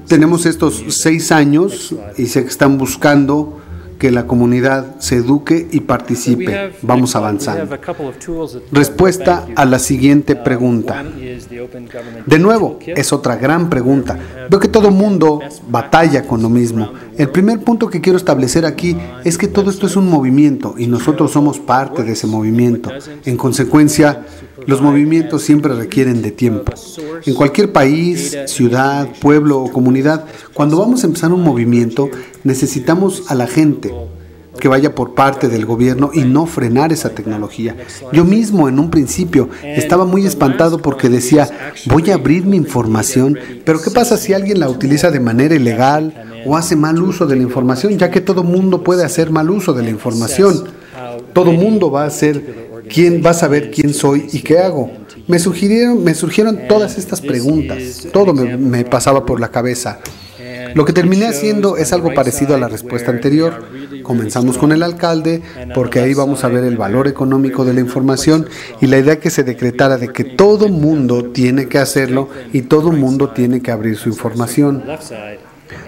tenemos estos 6 años y se están buscando que la comunidad se eduque y participe. Vamos avanzando. Respuesta a la siguiente pregunta. De nuevo, es otra gran pregunta. Veo que todo mundo batalla con lo mismo. El primer punto que quiero establecer aquí es que todo esto es un movimiento y nosotros somos parte de ese movimiento. En consecuencia, los movimientos siempre requieren de tiempo. En cualquier país, ciudad, pueblo o comunidad, cuando vamos a empezar un movimiento, necesitamos a la gente que vaya por parte del gobierno y no frenar esa tecnología. Yo mismo en un principio estaba muy espantado porque decía, voy a abrir mi información, pero ¿qué pasa si alguien la utiliza de manera ilegal o hace mal uso de la información? Ya que todo mundo puede hacer mal uso de la información. Todo mundo va a saber quién soy y qué hago. me surgieron todas estas preguntas. Todo me pasaba por la cabeza. Lo que terminé haciendo es algo parecido a la respuesta anterior. Comenzamos con el alcalde, porque ahí vamos a ver el valor económico de la información y la idea que se decretara de que todo mundo tiene que hacerlo y todo mundo tiene que abrir su información.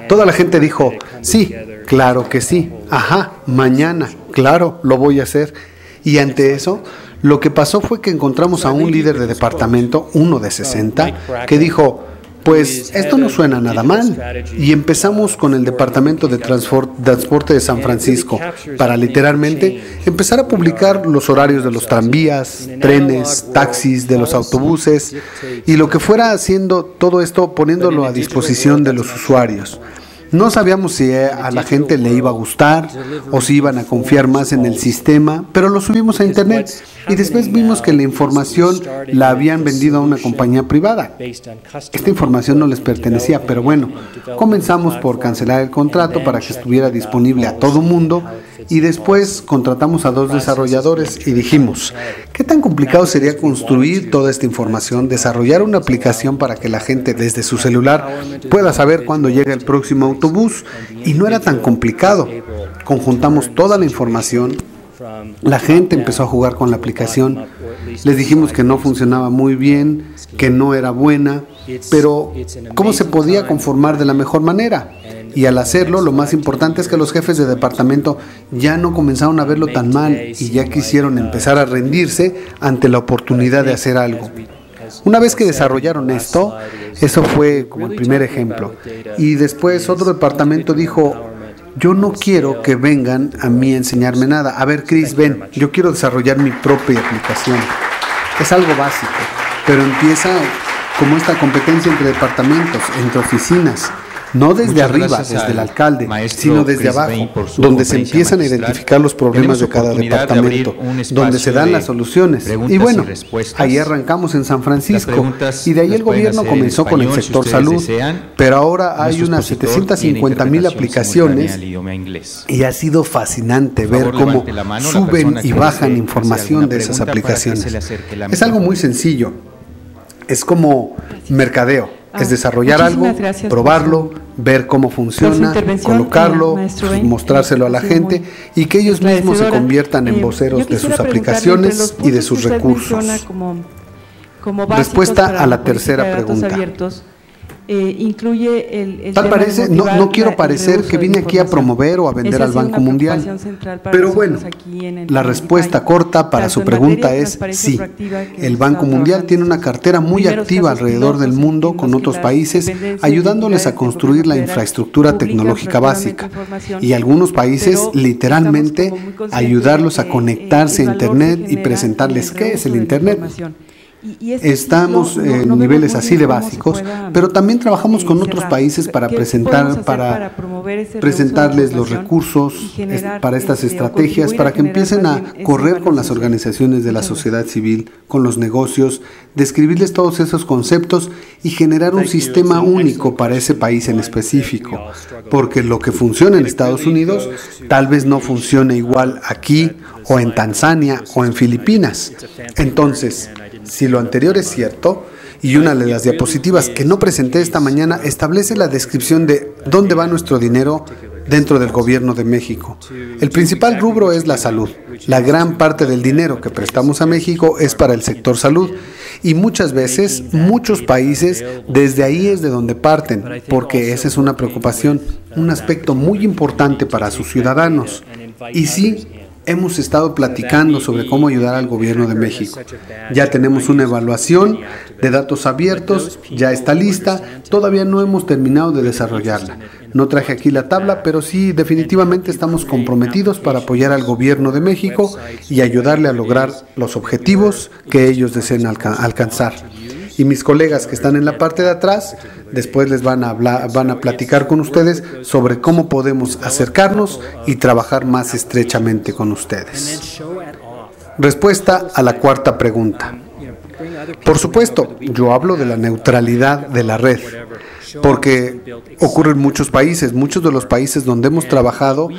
Toda la gente dijo, sí, claro que sí, ajá, mañana, claro, lo voy a hacer. Y ante eso, lo que pasó fue que encontramos a un líder de departamento, uno de 60, que dijo, pues esto no suena nada mal. Y empezamos con el Departamento de Transporte de San Francisco para literalmente empezar a publicar los horarios de los tranvías, trenes, taxis, de los autobuses y lo que fuera haciendo todo esto poniéndolo a disposición de los usuarios. No sabíamos si a la gente le iba a gustar o si iban a confiar más en el sistema, pero lo subimos a internet y después vimos que la información la habían vendido a una compañía privada. Esta información no les pertenecía, pero bueno, comenzamos por cancelar el contrato para que estuviera disponible a todo mundo y después contratamos a 2 desarrolladores y dijimos, ¿qué tan complicado sería construir toda esta información, desarrollar una aplicación para que la gente desde su celular pueda saber cuándo llega el próximo autobús? Y no era tan complicado. Conjuntamos toda la información, la gente empezó a jugar con la aplicación, les dijimos que no funcionaba muy bien, que no era buena, pero ¿cómo se podía conformar de la mejor manera? Y al hacerlo, lo más importante es que los jefes de departamento ya no comenzaron a verlo tan mal y ya quisieron empezar a rendirse ante la oportunidad de hacer algo. Una vez que desarrollaron esto, eso fue como el primer ejemplo. Y después otro departamento dijo, yo no quiero que vengan a mí a enseñarme nada. A ver, Chris, ven, yo quiero desarrollar mi propia aplicación. Es algo básico, pero empieza como esta competencia entre departamentos, entre oficinas. No desde arriba, desde el alcalde, sino desde abajo, donde se empiezan a identificar los problemas de cada departamento, donde se dan las soluciones. Y bueno, ahí arrancamos en San Francisco, y de ahí el gobierno comenzó con el sector salud, pero ahora hay unas 750,000 aplicaciones, y ha sido fascinante ver cómo suben y bajan información de esas aplicaciones. Es algo muy sencillo, es como mercadeo. Es desarrollar algo, probarlo, ver cómo funciona, colocarlo, mostrárselo a la gente y que ellos mismos se conviertan en voceros de sus aplicaciones y de sus recursos. Respuesta a la tercera pregunta. Tal parece, no quiero parecer que vine aquí a promover o a vender al Banco Mundial, pero bueno, la respuesta corta para su pregunta es sí. El Banco Mundial tiene una cartera muy activa alrededor del mundo con otros países, ayudándoles a construir la infraestructura tecnológica básica y algunos países literalmente ayudarlos a conectarse a Internet y presentarles qué es el Internet. Estamos en niveles así de básicos, pero también trabajamos con otros países para presentarles los recursos para estas estrategias, para que empiecen a correr con las organizaciones de la sociedad civil, con los negocios, describirles todos esos conceptos y generar un sistema único para ese país en específico, porque lo que funciona en Estados Unidos tal vez no funcione igual aquí o en Tanzania o en Filipinas. Entonces, si lo anterior es cierto, y una de las diapositivas que no presenté esta mañana establece la descripción de dónde va nuestro dinero dentro del gobierno de México. El principal rubro es la salud. La gran parte del dinero que prestamos a México es para el sector salud. Y muchas veces, muchos países, desde ahí es de donde parten, porque esa es una preocupación, un aspecto muy importante para sus ciudadanos. Y sí, hemos estado platicando sobre cómo ayudar al gobierno de México. Ya tenemos una evaluación de datos abiertos, ya está lista, todavía no hemos terminado de desarrollarla. No traje aquí la tabla, pero sí definitivamente estamos comprometidos para apoyar al gobierno de México y ayudarle a lograr los objetivos que ellos deseen alcanzar. Y mis colegas que están en la parte de atrás, después les van a platicar con ustedes sobre cómo podemos acercarnos y trabajar más estrechamente con ustedes. Respuesta a la cuarta pregunta. Por supuesto, yo hablo de la neutralidad de la red. porque ocurre en muchos países. Muchos de los países donde hemos trabajado,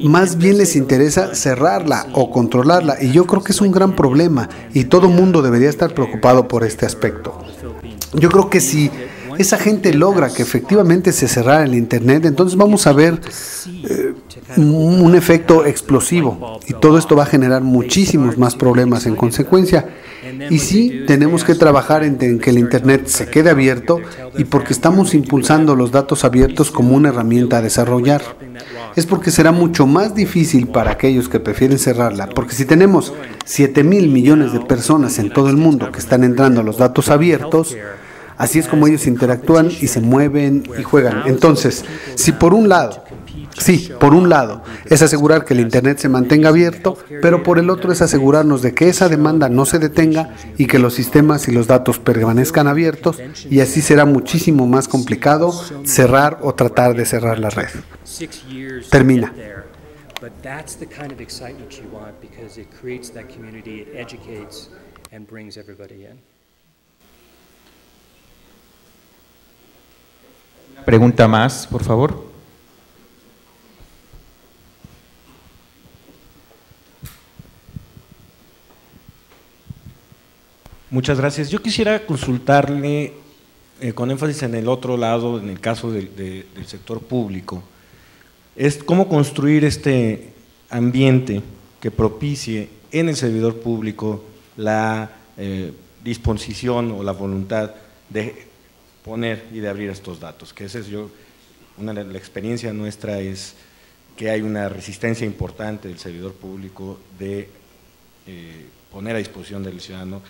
más bien les interesa cerrarla o controlarla, y yo creo que es un gran problema, y todo mundo debería estar preocupado por este aspecto. Yo creo que si esa gente logra que efectivamente se cerrara el Internet, entonces vamos a ver un efecto explosivo, y todo esto va a generar muchísimos más problemas en consecuencia. Y sí, tenemos que trabajar en que el Internet se quede abierto, y porque estamos impulsando los datos abiertos como una herramienta a desarrollar. Es porque será mucho más difícil para aquellos que prefieren cerrarla, porque si tenemos 7,000 millones de personas en todo el mundo que están entrando a los datos abiertos, así es como ellos interactúan y se mueven y juegan. Entonces, si por un lado es asegurar que el Internet se mantenga abierto, pero por el otro es asegurarnos de que esa demanda no se detenga y que los sistemas y los datos permanezcan abiertos, y así será muchísimo más complicado cerrar o tratar de cerrar la red. Termina. Pregunta más, por favor. Muchas gracias. Yo quisiera consultarle con énfasis en el otro lado, en el caso del sector público, es cómo construir este ambiente que propicie en el servidor público la disposición o la voluntad de poner y de abrir estos datos, que ese es la experiencia nuestra es que hay una resistencia importante del servidor público de poner a disposición del ciudadano,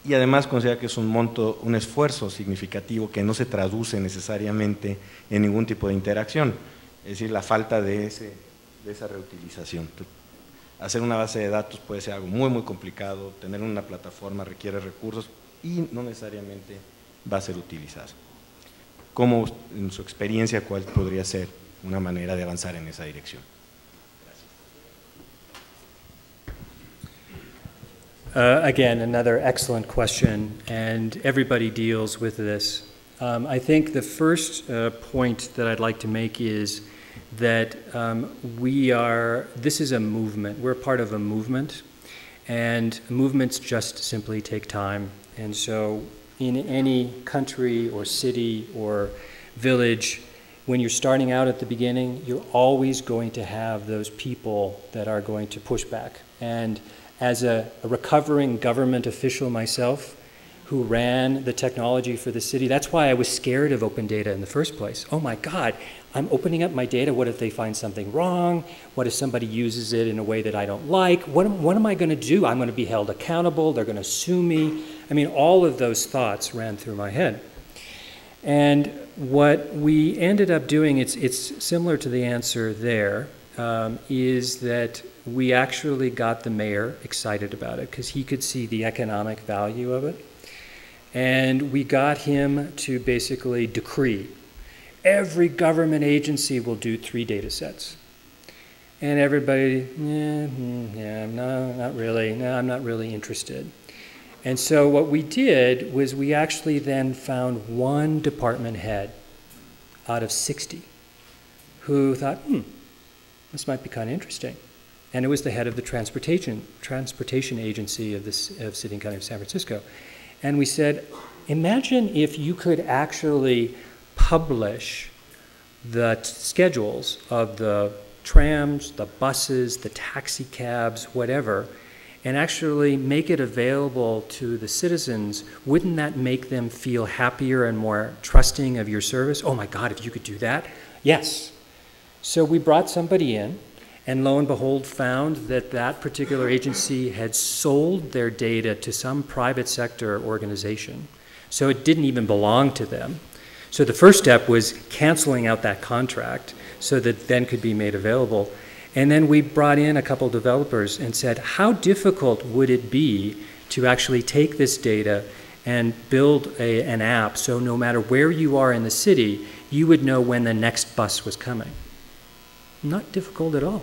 y además considera que es un esfuerzo significativo que no se traduce necesariamente en ningún tipo de interacción, es decir, la falta de esa reutilización. Hacer una base de datos puede ser algo muy complicado, tener una plataforma requiere recursos y no necesariamente va a ser utilizado. ¿Cómo, en su experiencia, cuál podría ser una manera de avanzar en esa dirección? Again, another excellent question, and everybody deals with this. I think the first point that I'd like to make is that this is a movement. We're part of a movement, and movements just simply take time. And so in any country or city or village, when you're starting out at the beginning, you're always going to have those people that are going to push back. And as a recovering government official myself, who ran the technology for the city, that's why I was scared of open data in the first place. Oh my God, I'm opening up my data, what if they find something wrong? What if somebody uses it in a way that I don't like? What am I gonna do? I'm gonna be held accountable, they're gonna sue me. I mean, all of those thoughts ran through my head. And what we ended up doing, it's similar to the answer there, is that we actually got the mayor excited about it because he could see the economic value of it. And we got him to basically decree, every government agency will do 3 data sets. And everybody, no, not really, no, I'm not really interested. And so what we did was we actually then found one department head out of 60 who thought, this might be kind of interesting. And it was the head of the transportation agency of City and County of San Francisco. And we said, imagine if you could actually publish the schedules of the trams, the buses, the taxi cabs, whatever, and actually make it available to the citizens. Wouldn't that make them feel happier and more trusting of your service? Oh my God, if you could do that? Yes. So we brought somebody in, and lo and behold found that that particular agency had sold their data to some private sector organization. So it didn't even belong to them. So the first step was canceling out that contract so that then could be made available. And then we brought in a couple developers and said, how difficult would it be to actually take this data and build an app so no matter where you are in the city, you would know when the next bus was coming? Not difficult at all.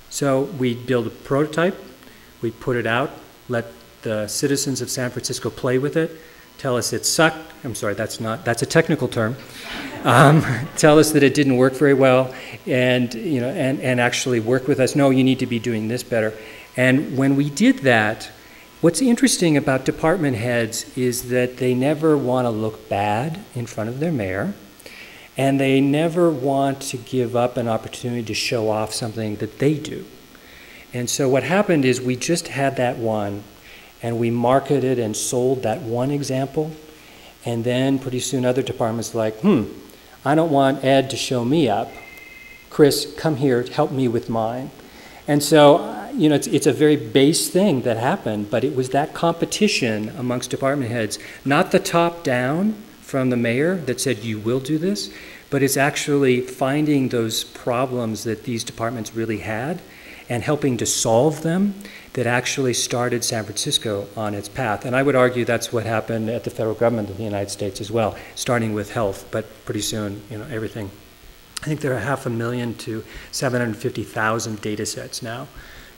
So we built a prototype, we put it out, let the citizens of San Francisco play with it. tell us it sucked. I'm sorry, that's a technical term. Tell us that it didn't work very well, and actually work with us. No, you need to be doing this better. And when we did that, what's interesting about department heads is that they never want to look bad in front of their mayor, and they never want to give up an opportunity to show off something that they do. And so what happened is we just had that one, and we marketed and sold that one example, and then pretty soon other departments were like, I don't want Ed to show me up. Chris, come here, help me with mine. And so, it's a very base thing that happened, but it was that competition amongst department heads, not the top down from the mayor that said, you will do this, but it's actually finding those problems that these departments really had and helping to solve them that actually started San Francisco on its path. And I would argue that's what happened at the federal government of the United States as well, starting with health, but pretty soon, everything. I think there are 500,000 to 750,000 data sets now,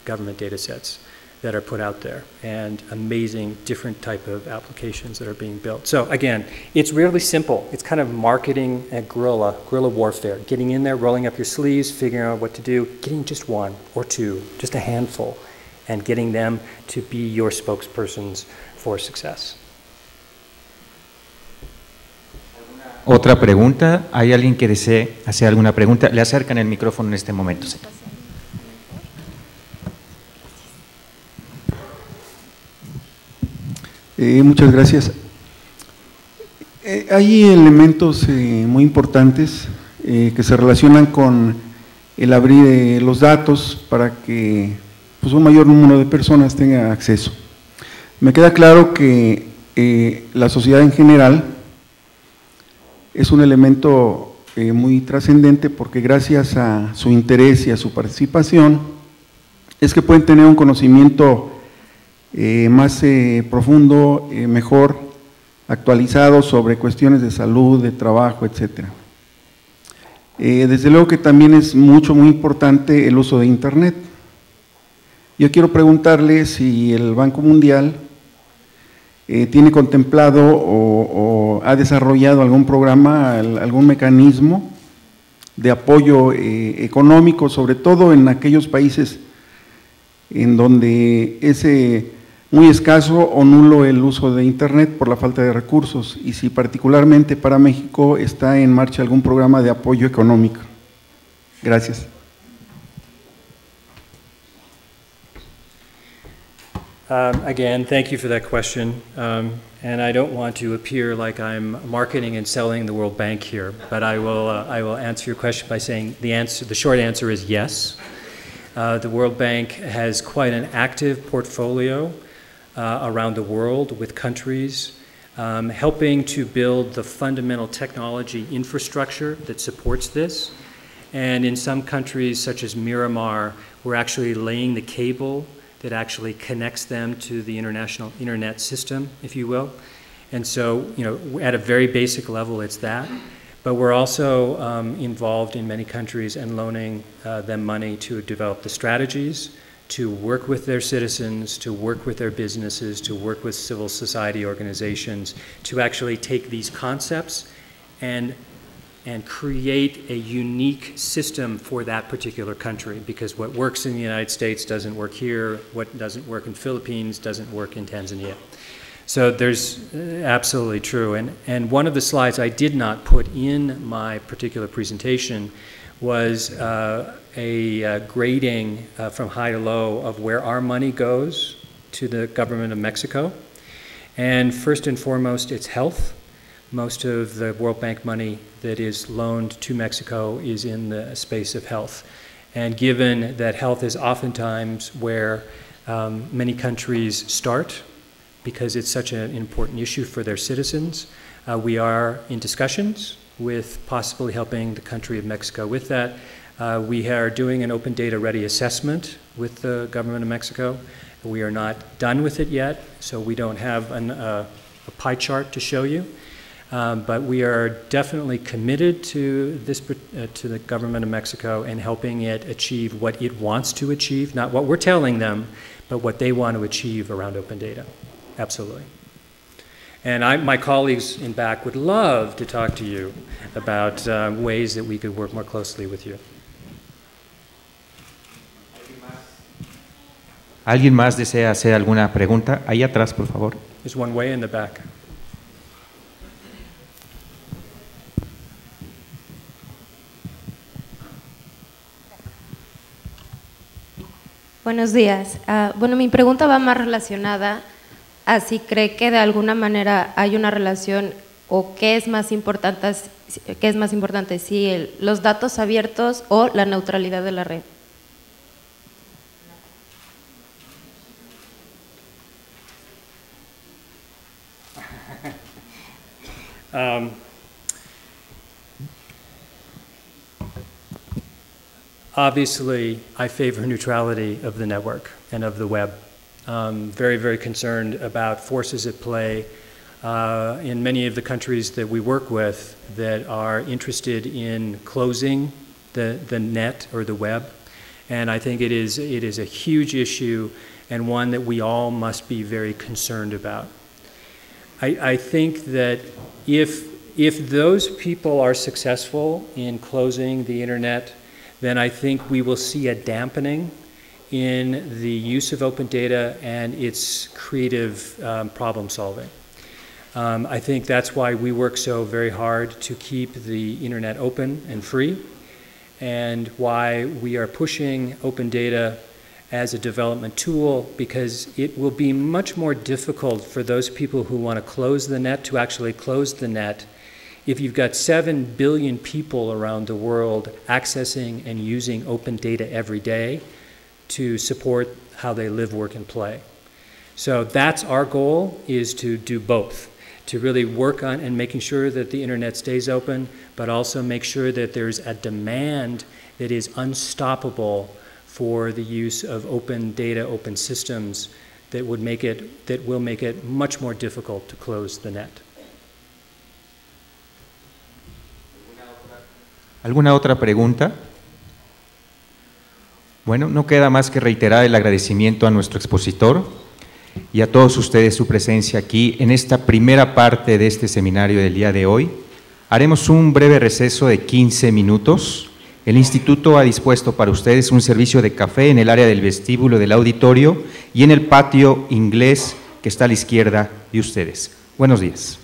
government data sets, that are put out there, and amazing different type of applications that are being built. So again, it's really simple. It's kind of marketing and guerrilla warfare, getting in there, rolling up your sleeves, figuring out what to do, getting just one or two, just a handful, and getting them to be your spokespersons for success. Otra pregunta. ¿Hay alguien que desee hacer alguna pregunta? Le acercan el micrófono en este momento, señor. Muchas gracias. Hay elementos muy importantes que se relacionan con el abrir los datos para que un mayor número de personas tenga acceso. Me queda claro que la sociedad en general es un elemento muy trascendente, porque gracias a su interés y a su participación es que pueden tener un conocimiento más profundo, mejor, actualizado sobre cuestiones de salud, de trabajo, etc. Desde luego que también es muy importante el uso de Internet. Yo quiero preguntarle si el Banco Mundial tiene contemplado o ha desarrollado algún programa, algún mecanismo de apoyo económico, sobre todo en aquellos países en donde es muy escaso o nulo el uso de Internet por la falta de recursos, y si particularmente para México está en marcha algún programa de apoyo económico. Gracias. Again, thank you for that question. And I don't want to appear like I'm marketing and selling the World Bank here, but I will answer your question by saying the short answer is yes. The World Bank has quite an active portfolio around the world with countries, helping to build the fundamental technology infrastructure that supports this. And in some countries, such as Myanmar, we're actually laying the cable that actually connects them to the international internet system, if you will. And so, at a very basic level, it's that. But we're also involved in many countries and loaning them money to develop the strategies, to work with their citizens, to work with their businesses, to work with civil society organizations, to actually take these concepts and create a unique system for that particular country, because what works in the United States doesn't work here, what doesn't work in Philippines doesn't work in Tanzania. So there's absolutely true. And one of the slides I did not put in my particular presentation was a grading from high to low of where our money goes to the government of Mexico. And first and foremost, it's health. Most of the World Bank money that is loaned to Mexico is in the space of health. And given that health is oftentimes where many countries start, because it's such an important issue for their citizens, we are in discussions with possibly helping the country of Mexico with that. We are doing an open data ready assessment with the government of Mexico. We are not done with it yet, so we don't have a pie chart to show you. But we are definitely committed to this, to the government of Mexico, and helping it achieve what it wants to achieve, not what we're telling them, but what they want to achieve around open data. Absolutely. And my colleagues in back would love to talk to you about ways that we could work more closely with you. ¿Alguien más desea hacer alguna pregunta? Ahí atrás, por favor. There's one way in the back. Buenos días. Bueno, mi pregunta va más relacionada a si cree que de alguna manera hay una relación o qué es más importante, si los datos abiertos o la neutralidad de la red. Obviously, I favor neutrality of the network and of the web. Very, very concerned about forces at play in many of the countries that we work with that are interested in closing the net or the web. And I think it is a huge issue and one that we all must be very concerned about. I think that if those people are successful in closing the internet, then I think we will see a dampening in the use of open data and its creative problem solving. I think that's why we work so very hard to keep the internet open and free, and why we are pushing open data as a development tool, because it will be much more difficult for those people who want to close the net to actually close the net if you've got 7 billion people around the world accessing and using open data every day to support how they live, work, and play. So that's our goal, is to do both, to really work on and making sure that the internet stays open, but also make sure that there's a demand that is unstoppable for the use of open data, open systems that will make it much more difficult to close the net. ¿Alguna otra pregunta? Bueno, no queda más que reiterar el agradecimiento a nuestro expositor y a todos ustedes su presencia aquí en esta primera parte de este seminario del día de hoy. Haremos un breve receso de 15 minutos. El Instituto ha dispuesto para ustedes un servicio de café en el área del vestíbulo del auditorio y en el patio inglés que está a la izquierda de ustedes. Buenos días.